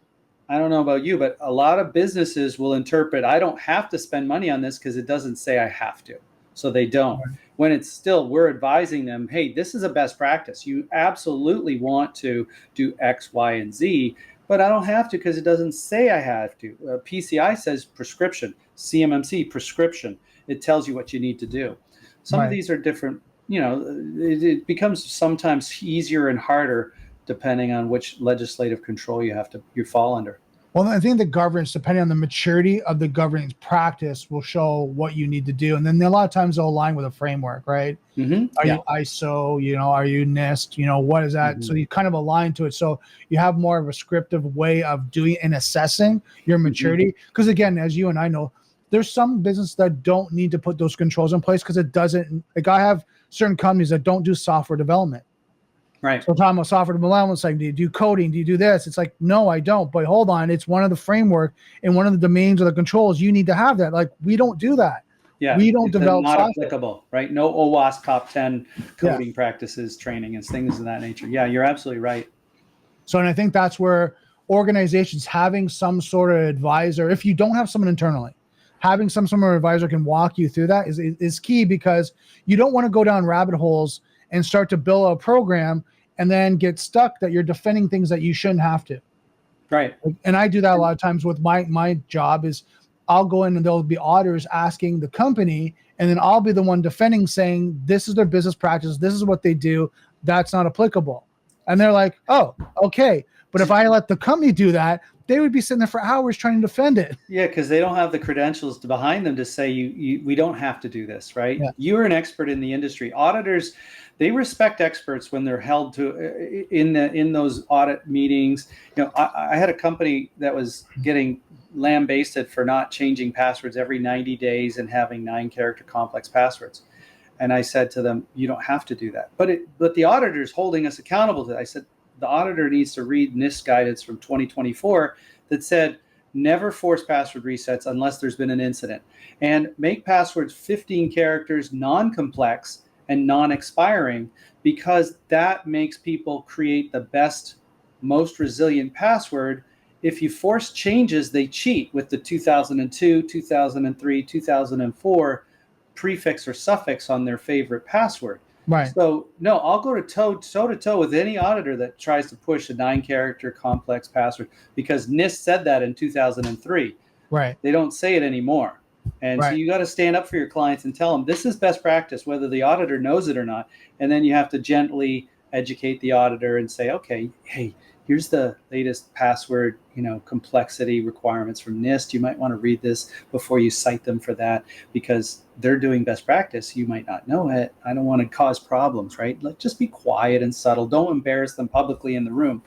I don't know about you, but a lot of businesses will interpret, I don't have to spend money on this because it doesn't say I have to. So they don't. When it's still, we're advising them, hey, this is a best practice. You absolutely want to do X, Y, and Z, but I don't have to because it doesn't say I have to. PCI says prescription, CMMC prescription. It tells you what you need to do. Some of these are different, it becomes sometimes easier and harder depending on which legislative control you fall under. Well, I think the governance, depending on the maturity of the governance practice, will show what you need to do. And then a lot of times they'll align with a framework, right? Mm-hmm. Are you ISO, are you NIST, what is that? Mm-hmm. So you kind of align to it. So you have more of a scriptive way of doing and assessing your maturity. Because again, as you and I know, there's some businesses that don't need to put those controls in place because it doesn't, like I have certain companies that don't do software development. Right. So talking about software development, it's like, do you do coding? Do you do this? It's like, no, I don't. But hold on, it's one of the framework and one of the domains or the controls. You need to have that. Like, we don't do that. Yeah. We don't develop not software. Applicable, right? No OWASP top 10 coding practices, training, and things of that nature. Yeah, you're absolutely right. So, and I think that's where organizations having some sort of advisor, if you don't have someone internally, having some sort of advisor can walk you through that is key, because you don't want to go down rabbit holes and start to build a program and then get stuck that you're defending things that you shouldn't have to. Right. And I do that a lot of times with my job. Is I'll go in and there'll be auditors asking the company, and then I'll be the one defending, saying this is their business practice, this is what they do, that's not applicable. And they're like, oh, okay. But if I let the company do that, they would be sitting there for hours trying to defend it. Yeah, because they don't have the credentials behind them to say we don't have to do this, right? Yeah. You're an expert in the industry. Auditors, they respect experts when they're held to in those audit meetings. You know, I had a company that was getting lambasted for not changing passwords every 90 days and having 9-character complex passwords. And I said to them, you don't have to do that. But the auditor's holding us accountable to that. I said, the auditor needs to read NIST guidance from 2024 that said, never force password resets unless there's been an incident. And make passwords 15 characters, non-complex and non-expiring, because that makes people create the best, most resilient password. If you force changes, they cheat with the 2002, 2003, 2004 prefix or suffix on their favorite password. Right. So no, I'll go toe to toe with any auditor that tries to push a 9-character complex password, because NIST said that in 2003. Right. They don't say it anymore. And so you got to stand up for your clients and tell them this is best practice, whether the auditor knows it or not. And then you have to gently educate the auditor and say, okay, hey, here's the latest password, complexity requirements from NIST. You might want to read this before you cite them for that, because they're doing best practice. You might not know it. I don't want to cause problems, right? Just be quiet and subtle. Don't embarrass them publicly in the room.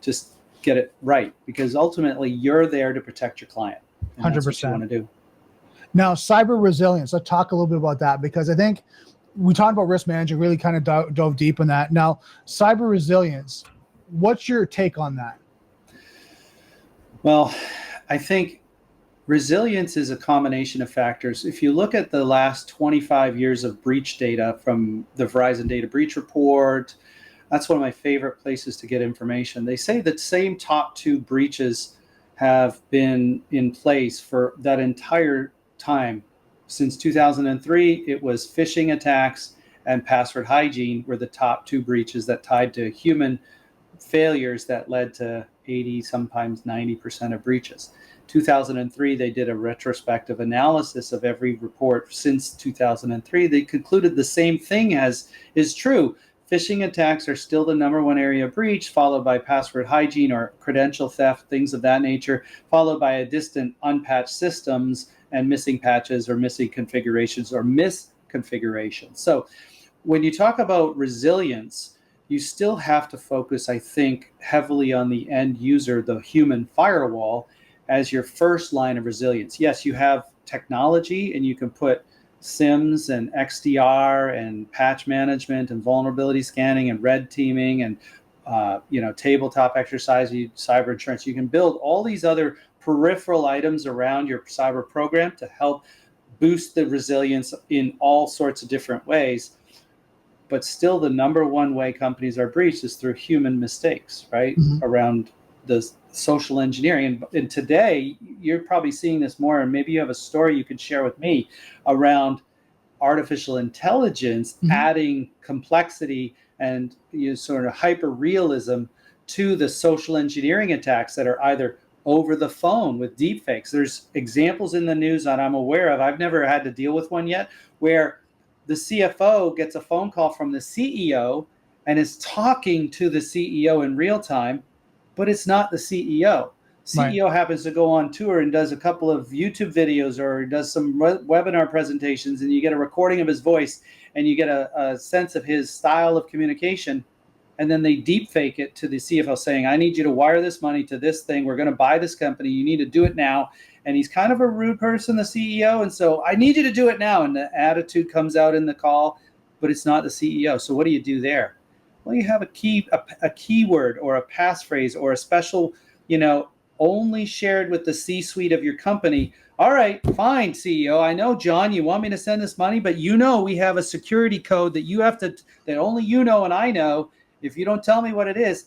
Just get it right, because ultimately you're there to protect your client. 100%. That's what you want to do. Now, cyber resilience, let's talk a little bit about that, because I think we talked about risk management, really kind of dove deep in that. Now, cyber resilience, what's your take on that? Well, I think resilience is a combination of factors. If you look at the last 25 years of breach data from the Verizon Data Breach Report, that's one of my favorite places to get information. They say that same top 2 breaches have been in place for that entire time. Since 2003, it was phishing attacks and password hygiene were the top 2 breaches that tied to human failures that led to 80, sometimes 90% of breaches. 2003, they did a retrospective analysis of every report since 2003. They concluded the same thing as is true. Phishing attacks are still the #1 area of breach, followed by password hygiene or credential theft, things of that nature, followed by a distant unpatched systems and missing patches or missing configurations or misconfigurations. So when you talk about resilience, you still have to focus, I think, heavily on the end user, the human firewall, as your first line of resilience. Yes, you have technology and you can put SIMs and XDR and patch management and vulnerability scanning and red teaming and tabletop exercise, cyber insurance. You can build all these other peripheral items around your cyber program to help boost the resilience in all sorts of different ways. But still, the #1 way companies are breached is through human mistakes, right? Mm-hmm. Around the social engineering. And today, you're probably seeing this more, and maybe you have a story you could share with me around artificial intelligence, mm-hmm. adding complexity and sort of hyper realism to the social engineering attacks that are either over the phone with deepfakes. There's examples in the news that I'm aware of. I've never had to deal with one yet, where the CFO gets a phone call from the CEO and is talking to the CEO in real time, but it's not the CEO. CEO right. happens to go on tour and does a couple of YouTube videos or does some webinar presentations, and you get a recording of his voice and you get a sense of his style of communication. And then they deep fake it to the CFO saying, I need you to wire this money to this thing. We're going to buy this company. You need to do it now. And he's kind of a rude person, the CEO. And so I need you to do it now. And the attitude comes out in the call, but it's not the CEO. So what do you do there? Well, you have a keyword or a passphrase or a special, only shared with the C-suite of your company. All right, fine, CEO. I know, John, you want me to send this money, but we have a security code that you have to, that only you know and I know. If you don't tell me what it is,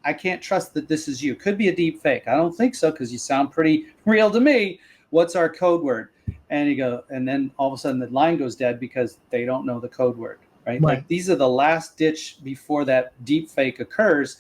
I can't trust that this is you. Could be a deep fake. I don't think so, because you sound pretty real to me. What's our code word? And you go, and then all of a sudden the line goes dead because they don't know the code word, right? Right. Like these are the last ditch before that deep fake occurs.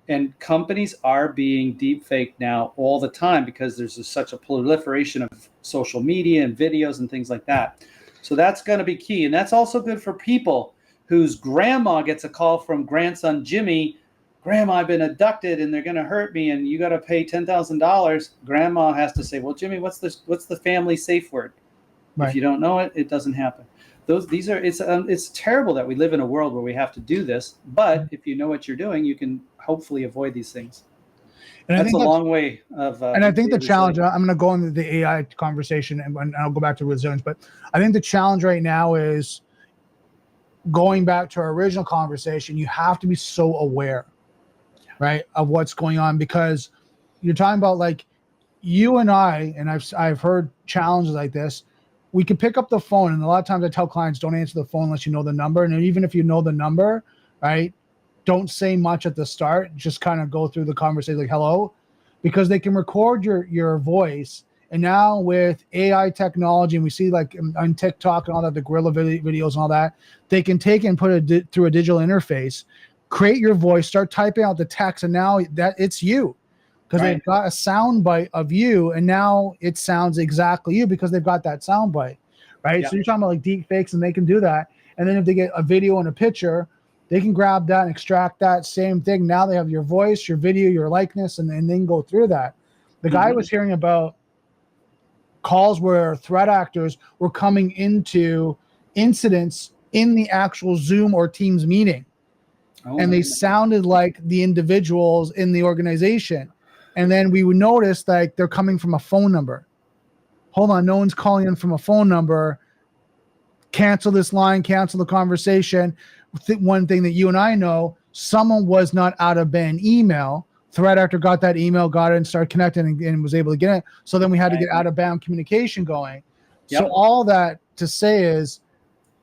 And companies are being deep faked now all the time because there's such a proliferation of social media and videos and things like that. So that's going to be key. And that's also good for people whose grandma gets a call from grandson Jimmy, Grandma, I've been abducted and they're going to hurt me and you got to pay $10,000. Grandma has to say, well, Jimmy, what's the family safe word? Right. If you don't know it, it doesn't happen. It's terrible that we live in a world where we have to do this, but if you know what you're doing, you can hopefully avoid these things. And that's a long way of. And I think the challenge, I'm going to go into the AI conversation and I'll go back to resilience, but I think the challenge right now is going back to our original conversation. You have to be so aware, right, of what's going on, because you're talking about like you and I've heard challenges like this. We can pick up the phone, and a lot of times I tell clients, don't answer the phone unless you know the number. And even if you know the number, right, don't say much at the start. Just kind of go through the conversation like, hello, because they can record your voice. And now with AI technology, and we see like on TikTok and all that, the gorilla videos and all that, they can take and put it through a digital interface, create your voice, start typing out the text, and now that it's you. Because they've got a sound bite of you, and now it sounds exactly you because they've got that sound bite, right? Yep. So you're talking about like deep fakes, and they can do that. And then if they get a video and a picture, they can grab that and extract that same thing. Now they have your voice, your video, your likeness, and they can go through that. The guy was hearing about calls where threat actors were coming into incidents in the actual Zoom or Teams meeting. And they sounded like the individuals in the organization. And then we would notice like they're coming from a phone number. Hold on, no one's calling in from a phone number. Cancel this line, cancel the conversation. One thing that you and I know, someone was not out of band email. Threat actor got that email, got it, and started connecting and was able to get it. So then we had to get out of bound communication going. Yep. So all that to say is,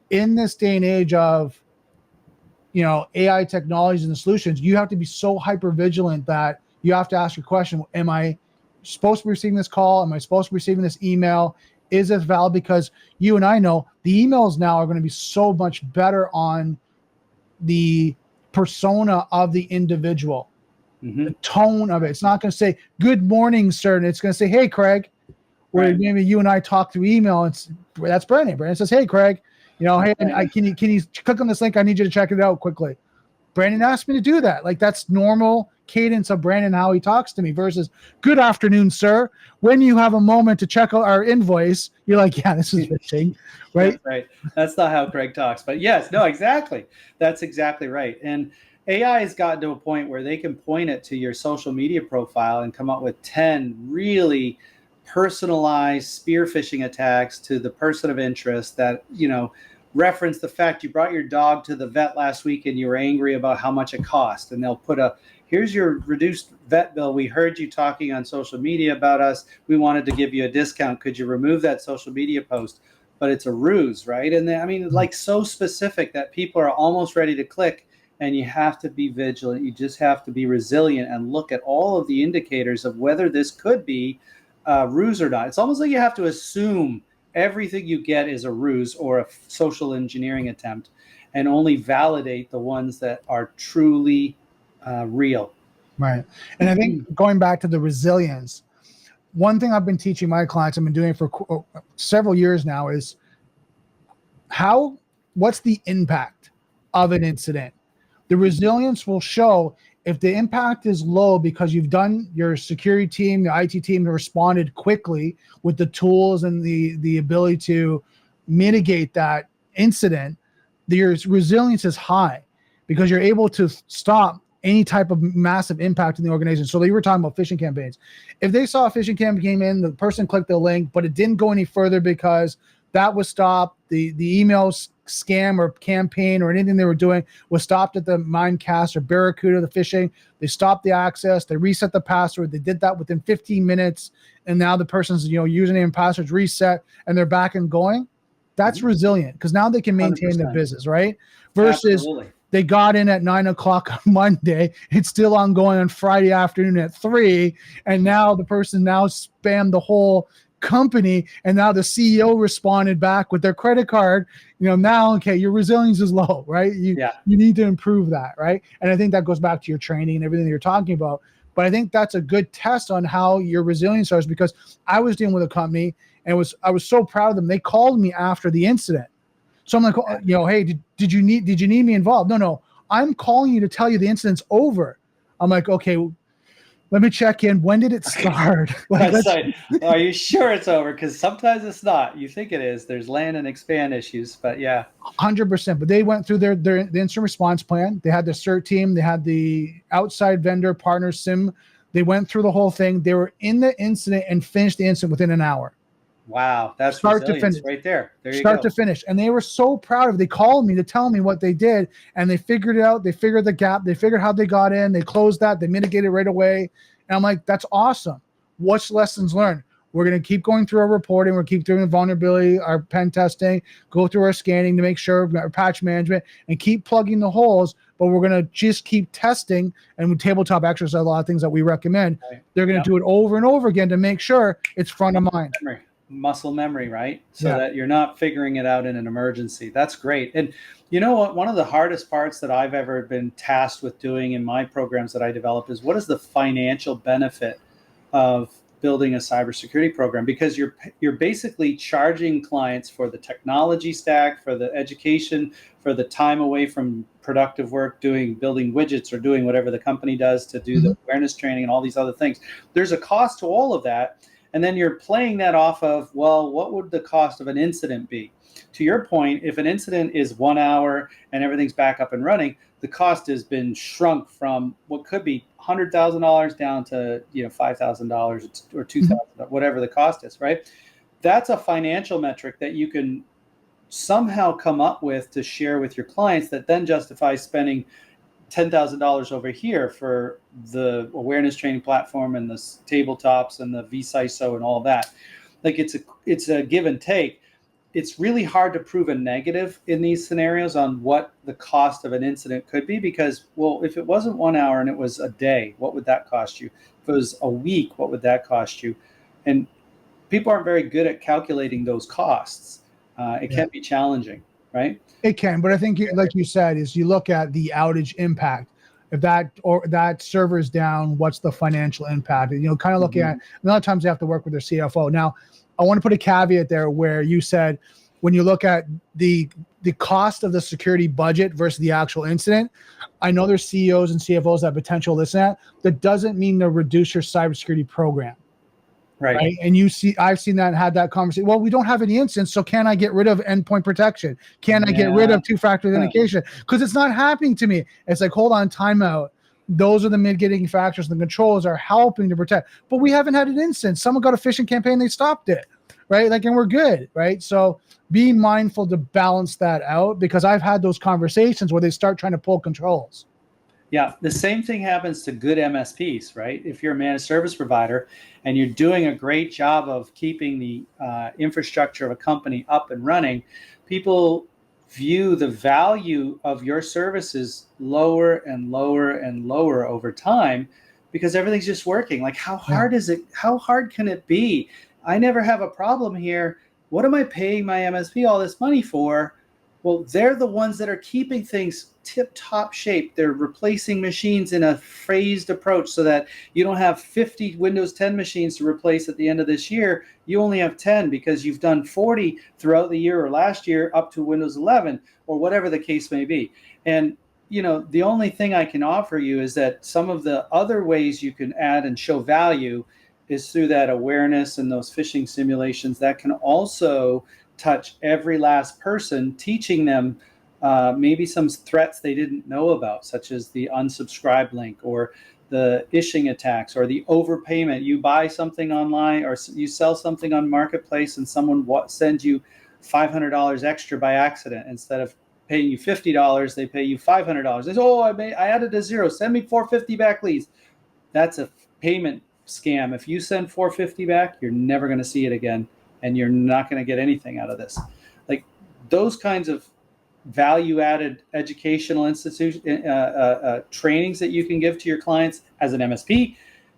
in this day and age of, AI technologies and the solutions, you have to be so hyper vigilant that you have to ask your question, am I supposed to be receiving this call? Am I supposed to be receiving this email? Is this valid? Because you and I know the emails now are going to be so much better on the persona of the individual, the tone of it. It's not going to say, good morning, sir. And it's going to say, hey, Craig. Where maybe you and I talk through email. That's Brandon. Brandon says, hey, Craig, hey, can you click on this link? I need you to check it out quickly. Brandon asked me to do that. Like, that's normal cadence of Brandon, how he talks to me, versus good afternoon, sir. When you have a moment to check out our invoice, you're like, yeah, this is phishing, right? That's right. That's not how Craig talks, but yes, no, exactly. That's exactly right. And AI has gotten to a point where they can point it to your social media profile and come up with 10 really personalized spear phishing attacks to the person of interest that, reference the fact you brought your dog to the vet last week and you were angry about how much it cost. And they'll put here's your reduced vet bill. We heard you talking on social media about us. We wanted to give you a discount. Could you remove that social media post? But it's a ruse, right? And like so specific that people are almost ready to click, and you have to be vigilant. You just have to be resilient and look at all of the indicators of whether this could be a ruse or not. It's almost like you have to assume everything you get is a ruse or a social engineering attempt, and only validate the ones that are truly real. Right. And I think going back to the resilience, one thing I've been teaching my clients, I've been doing it for several years now, is what's the impact of an incident? The resilience will show if the impact is low because you've done your security team, the IT team responded quickly with the tools and the ability to mitigate that incident, your resilience is high because you're able to stop any type of massive impact in the organization. So you were talking about phishing campaigns. If they saw a phishing campaign in, the person clicked the link, but it didn't go any further because that was stopped, the email scam or campaign or anything they were doing was stopped at the Mimecast or Barracuda, the phishing. They stopped the access. They reset the password. They did that within 15 minutes. And now the person's username and password's reset and they're back and going. That's resilient because now they can maintain 100%. Their business, right? Versus Absolutely. They got in at 9:00 on Monday. It's still ongoing on Friday afternoon at 3. And now the person spammed the whole company, and now the CEO responded back with their credit card. Now, okay, your resilience is low, right? You need to improve that, right? And I think that goes back to your training and everything that you're talking about. But I think that's a good test on how your resilience is, because I was dealing with a company and I was so proud of them. They called me after the incident. So I'm like, hey, did you need me involved? No, I'm calling you to tell you the incident's over. I'm like, okay, let me check in. When did it start? Are you sure it's over? Because sometimes it's not. You think it is. There's land and expand issues, but yeah. 100%. But they went through the incident response plan. They had the CERT team. They had the outside vendor partner SIM. They went through the whole thing. They were in the incident and finished the incident within an hour. Wow, that's start to finish right there. There you go. Start to finish. And they were so proud of it. They called me to tell me what they did, and they figured it out. They figured the gap. They figured how they got in. They closed that. They mitigated right away. And I'm like, that's awesome. What's lessons learned? We're going to keep going through our reporting. We're keep doing vulnerability, our pen testing, go through our scanning to make sure, our patch management, and keep plugging the holes. But we're going to just keep testing, and with tabletop exercise, a lot of things that we recommend. Right. They're going to do it over and over again to make sure it's front of mind. Muscle memory, right? So that you're not figuring it out in an emergency. That's great. And you know what? One of the hardest parts that I've ever been tasked with doing in my programs that I develop is, what is the financial benefit of building a cybersecurity program? Because you're basically charging clients for the technology stack, for the education, for the time away from productive work, building widgets or doing whatever the company does to do the awareness training and all these other things. There's a cost to all of that. And then you're playing that off of, well, what would the cost of an incident be? To your point, if an incident is 1 hour and everything's back up and running, the cost has been shrunk from what could be $100,000 down to $5,000 or $2,000, whatever the cost is, right? That's a financial metric that you can somehow come up with to share with your clients that then justifies spending $10,000 over here for the awareness training platform and the tabletops and the CISO and all that. Like it's a give and take. It's really hard to prove a negative in these scenarios on what the cost of an incident could be, because, well, if it wasn't 1 hour and it was a day, what would that cost you? If it was a week, what would that cost you? And people aren't very good at calculating those costs. It can be challenging, right? It can, but I think, like you said, is you look at the outage impact. If that server is down, what's the financial impact? And, kind of looking at, a lot of times they have to work with their CFO. Now, I want to put a caveat there where you said, when you look at the cost of the security budget versus the actual incident, I know there's CEOs and CFOs that potential listen at. That doesn't mean to reduce your cybersecurity program. Right. And I've seen that and had that conversation. Well, we don't have any incidents, so can I get rid of endpoint protection? Can I get rid of two-factor authentication? Because it's not happening to me. It's like, hold on, timeout. Those are the mitigating factors. The controls are helping to protect. But we haven't had an incident. Someone got a phishing campaign, they stopped it, right? And we're good, right? So be mindful to balance that out, because I've had those conversations where they start trying to pull controls. Yeah, the same thing happens to good MSPs, right? If you're a managed service provider and you're doing a great job of keeping the infrastructure of a company up and running, people view the value of your services lower and lower and lower over time, because everything's just working. Like, how hard is it? How hard can it be? I never have a problem here. What am I paying my MSP all this money for? Well, they're the ones that are keeping things tip-top shape. They're replacing machines in a phased approach so that you don't have 50 Windows 10 machines to replace at the end of this year. You only have 10 because you've done 40 throughout the year or last year up to Windows 11 or whatever the case may be. And the only thing I can offer you is that some of the other ways you can add and show value is through that awareness and those phishing simulations that can also touch every last person, teaching them maybe some threats they didn't know about, such as the unsubscribe link or the phishing attacks or the overpayment. You buy something online or you sell something on Marketplace and someone sends you $500 extra by accident. Instead of paying you $50, they pay you $500. They say, oh, I added a zero. Send me $450 back, please. That's a payment scam. If you send $450 back, you're never going to see it again. And you're not going to get anything out of this. Like those kinds of value-added educational trainings that you can give to your clients as an MSP,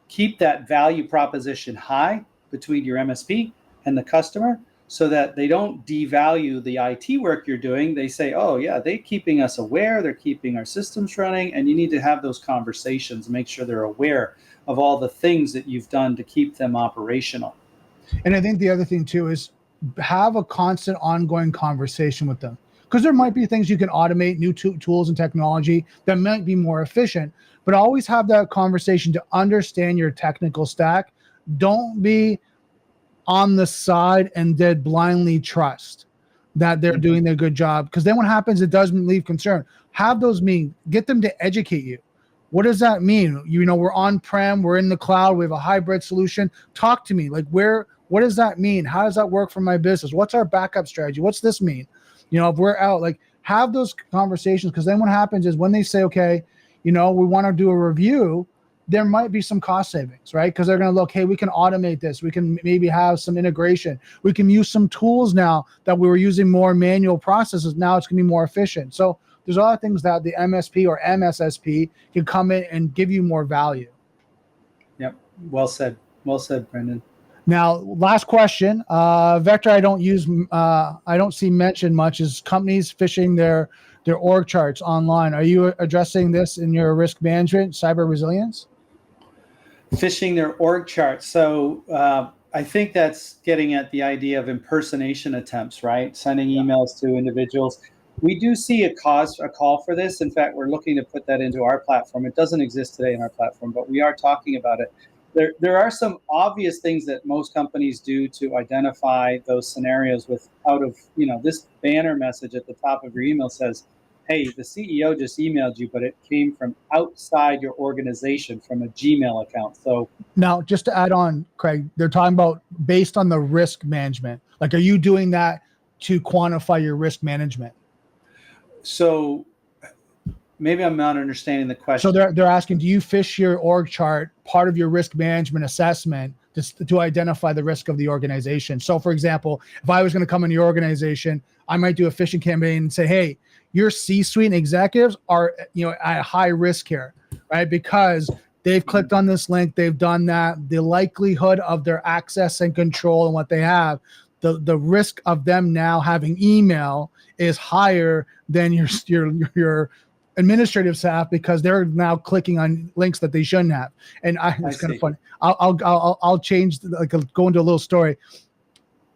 keep that value proposition high between your MSP and the customer, so that they don't devalue the IT work you're doing. They say, oh yeah, they're keeping us aware, they're keeping our systems running, and you need to have those conversations, make sure they're aware of all the things that you've done to keep them operational. And I think the other thing too is have a constant ongoing conversation with them, because there might be things you can automate, new tools and technology that might be more efficient, but always have that conversation to understand your technical stack. Don't be on the side and dead blindly trust that they're doing their good job, because then what happens, it does leave concern. Have those meetings, get them to educate you. What does that mean? We're on-prem, we're in the cloud, we have a hybrid solution. Talk to me. Like, what does that mean? How does that work for my business? What's our backup strategy? What's this mean? If we're out, like, have those conversations, because then what happens is when they say, okay, we want to do a review, there might be some cost savings, right? Because they're going to look, hey, we can automate this. We can maybe have some integration. We can use some tools now that we were using more manual processes. Now it's going to be more efficient. So there's a lot of things that the MSP or MSSP can come in and give you more value. Yep. Well said. Well said, Brendan. Now, last question. Vector, I don't see mentioned much, is companies phishing their org charts online. Are you addressing this in your risk management, cyber resilience? Phishing their org charts. So I think that's getting at the idea of impersonation attempts, right? Sending emails to individuals. We do see a call for this. In fact, we're looking to put that into our platform. It doesn't exist today in our platform, but we are talking about it. There are some obvious things that most companies do to identify those scenarios this banner message at the top of your email says, hey, the CEO just emailed you, but it came from outside your organization from a Gmail account. So now, just to add on, Craig, they're talking about based on the risk management. Like, are you doing that to quantify your risk management? So maybe I'm not understanding the question. So they're asking, do you fish your org chart, part of your risk management assessment, to identify the risk of the organization? So, for example, if I was going to come in your organization, I might do a phishing campaign and say, hey, your C-suite and executives are at high risk here, right? Because they've clicked on this link, they've done that. The likelihood of their access and control and what they have, the risk of them now having email is higher than your administrative staff, because they're now clicking on links that they shouldn't have. And it's kind of funny. I'll change, go into a little story.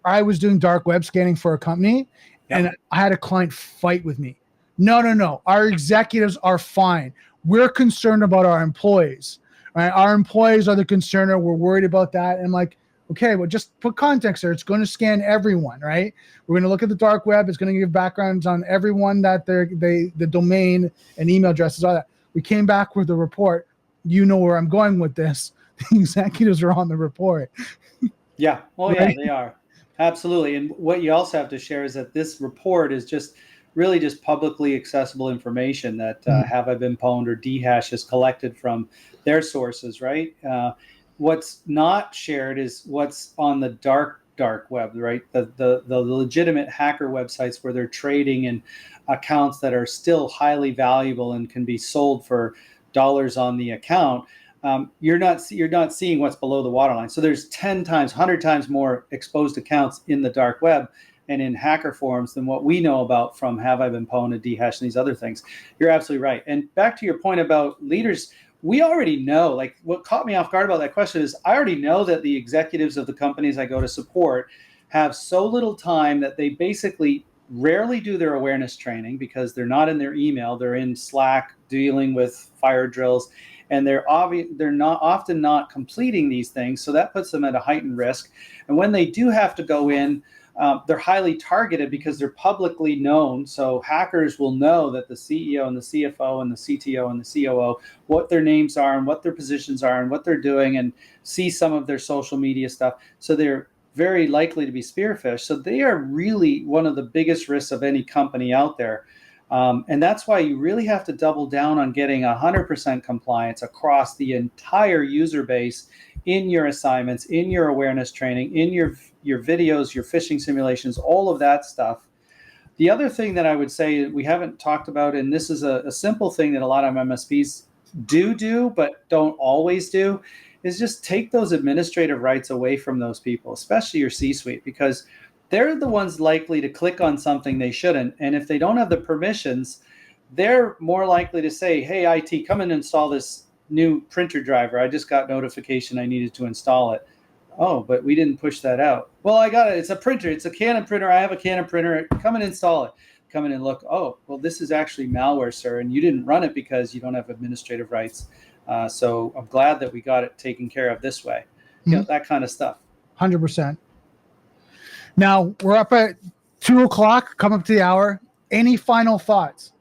I was doing dark web scanning for a company, and I had a client fight with me. No. Our executives are fine. We're concerned about our employees, right? Our employees are the concern. We're worried about that. And I'm like, okay, well, just put context there. It's going to scan everyone, right? We're going to look at the dark web. It's going to give backgrounds on everyone that the domain and email addresses, all that. We came back with a report. You know where I'm going with this. The executives are on the report. Yeah. Oh, right? Yeah, they are. Absolutely. And what you also have to share is that this report is just publicly accessible information that Have I Been Pwned or DHash has collected from their sources, right? What's not shared is what's on the dark web, right? The legitimate hacker websites where they're trading in accounts that are still highly valuable and can be sold for dollars on the account. You're not seeing what's below the waterline. So there's 10 times, 100 times more exposed accounts in the dark web and in hacker forums than what we know about from Have I Been Pwned and DHash and these other things. You're absolutely right. And back to your point about leaders, we already know, like, what caught me off guard about that question is I already know that the executives of the companies I go to support have so little time that they basically rarely do their awareness training because they're not in their email, they're in Slack dealing with fire drills, and they're often not completing these things. So that puts them at a heightened risk. And when they do have to go in, they're highly targeted because they're publicly known. So hackers will know that the CEO and the CFO and the CTO and the COO, what their names are and what their positions are and what they're doing, and see some of their social media stuff. So they're very likely to be spearphished. So they are really one of the biggest risks of any company out there. And that's why you really have to double down on getting 100% compliance across the entire user base in your assignments, in your awareness training, in your videos, your phishing simulations, all of that stuff. The other thing that I would say we haven't talked about, and this is a simple thing that a lot of MSPs do, but don't always do, is just take those administrative rights away from those people, especially your C-suite, because they're the ones likely to click on something they shouldn't. And if they don't have the permissions, they're more likely to say, hey, IT, come and install this new printer driver. I just got notification I needed to install it. Oh, but we didn't push that out. Well, I got it. It's a printer. It's a Canon printer. I have a Canon printer. Come and install it. Come in and look. Oh, well, this is actually malware, sir, and you didn't run it because you don't have administrative rights. So I'm glad that we got it taken care of this way. You know, that kind of stuff. 100%. Now we're up at 2:00, come up to the hour. Any final thoughts?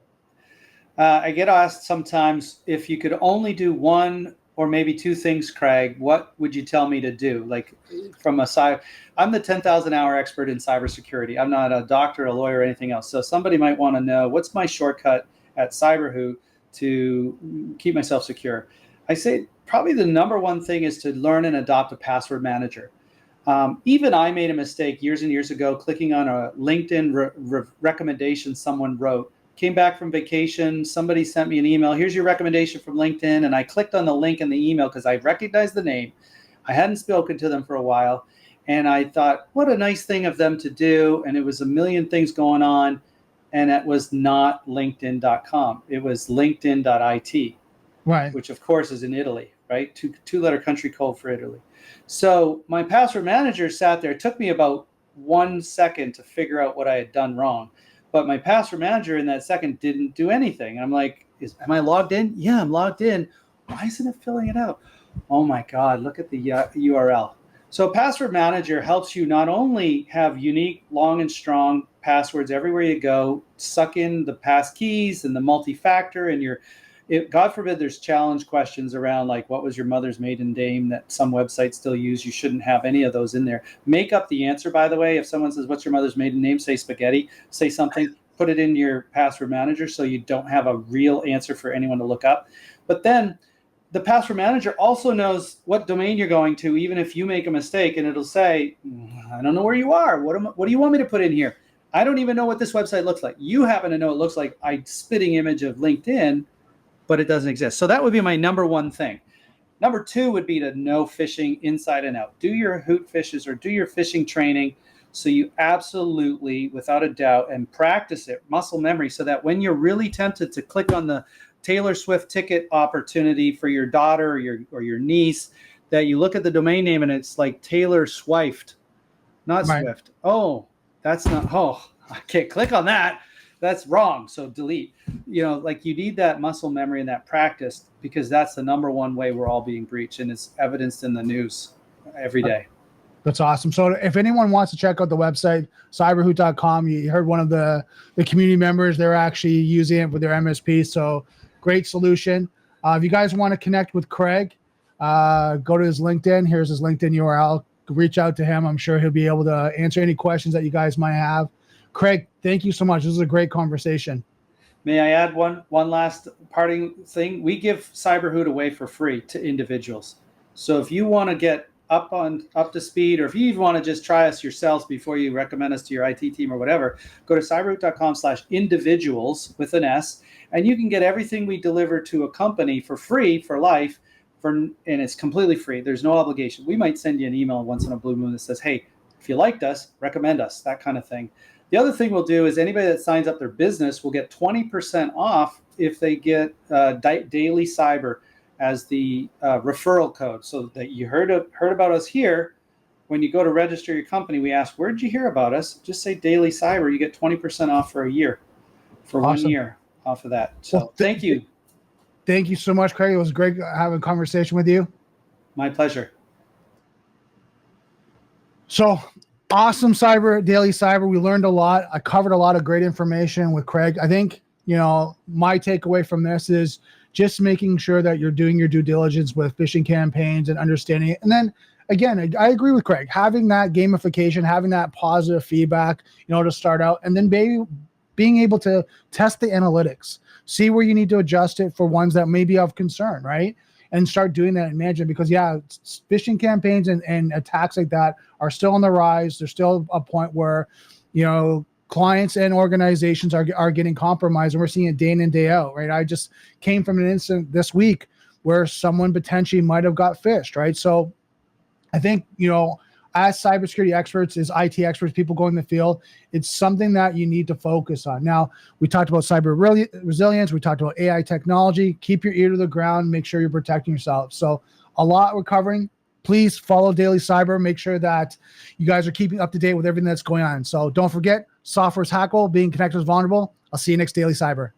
I get asked sometimes, if you could only do one or maybe two things, Craig, what would you tell me to do? Like from a side, I'm the 10,000 hour expert in cybersecurity. I'm not a doctor, a lawyer, or anything else. So somebody might want to know, what's my shortcut at CyberHoot to keep myself secure? I say probably the number one thing is to learn and adopt a password manager. Even I made a mistake years and years ago, clicking on a LinkedIn recommendation someone wrote. Came back from vacation, somebody sent me an email, here's your recommendation from LinkedIn, and I clicked on the link in the email because I recognized the name. I hadn't spoken to them for a while, and I thought, what a nice thing of them to do, and it was a million things going on, and it was not linkedin.com. It was linkedin.it, right? Which of course is in Italy, right? Two-letter country code for Italy. So my password manager sat there. It took me about 1 second to figure out what I had done wrong. But my password manager in that second didn't do anything. I'm like, am I logged in? Yeah, I'm logged in. Why isn't it filling it out? Oh my God, look at the URL. So password manager helps you not only have unique, long and strong passwords everywhere you go, suck in the pass keys and the multi-factor and God forbid there's challenge questions around like, what was your mother's maiden name that some websites still use? You shouldn't have any of those in there. Make up the answer, by the way. If someone says, what's your mother's maiden name? Say spaghetti. Say something. Put it in your password manager so you don't have a real answer for anyone to look up. But then the password manager also knows what domain you're going to, even if you make a mistake, and it'll say, I don't know where you are. What do you want me to put in here? I don't even know what this website looks like. You happen to know it looks like a spitting image of LinkedIn, but it doesn't exist. So that would be my number one thing. Number two would be to know phishing inside and out. Do your Hoot fishes or do your phishing training so you absolutely, without a doubt, and practice it, muscle memory, so that when you're really tempted to click on the Taylor Swift ticket opportunity for your daughter or your niece, that you look at the domain name and it's like Taylor Swift, not Right. Swift. Oh, that's not, I can't click on that. That's wrong. So delete. Like you need that muscle memory and that practice, because that's the number one way we're all being breached, and it's evidenced in the news every day. That's awesome. So if anyone wants to check out the website, cyberhoot.com, you heard one of the community members, they're actually using it with their MSP. So great solution. If you guys want to connect with Craig, go to his LinkedIn. Here's his LinkedIn URL. Reach out to him. I'm sure he'll be able to answer any questions that you guys might have. Craig, thank you so much. This was a great conversation. May I add one last parting thing? We give CyberHoot away for free to individuals. So if you want to get up to speed, or if you even want to just try us yourselves before you recommend us to your IT team or whatever, go to cyberhoot.com/individuals with an S, and you can get everything we deliver to a company for free for life, and it's completely free. There's no obligation. We might send you an email once in a blue moon that says, hey, if you liked us, recommend us, that kind of thing. The other thing we'll do is anybody that signs up their business will get 20% off if they get DailyCyber as the referral code. So that you heard about us here. When you go to register your company, we ask, where did you hear about us? Just say DailyCyber. You get 20% off for a year, for Awesome. 1 year off of that. So well, thank you. Thank you so much, Craig. It was great having a conversation with you. My pleasure. So awesome Daily Cyber. We learned a lot. I covered a lot of great information with Craig. I think, my takeaway from this is just making sure that you're doing your due diligence with phishing campaigns and understanding it. And then again, I agree with Craig, having that gamification, having that positive feedback, to start out, and then being able to test the analytics, see where you need to adjust it for ones that may be of concern, right? And start doing that and managing, because phishing campaigns and attacks like that are still on the rise. There's still a point where, clients and organizations are getting compromised, and we're seeing it day in and day out, right? I just came from an incident this week where someone potentially might have got phished, right? So I think, as cybersecurity experts, as IT experts, people going in the field, it's something that you need to focus on. Now, we talked about cyber resilience. We talked about AI technology. Keep your ear to the ground. Make sure you're protecting yourself. So a lot we're covering. Please follow Daily Cyber. Make sure that you guys are keeping up to date with everything that's going on. So don't forget, software's hackable, being connected is vulnerable. I'll see you next Daily Cyber.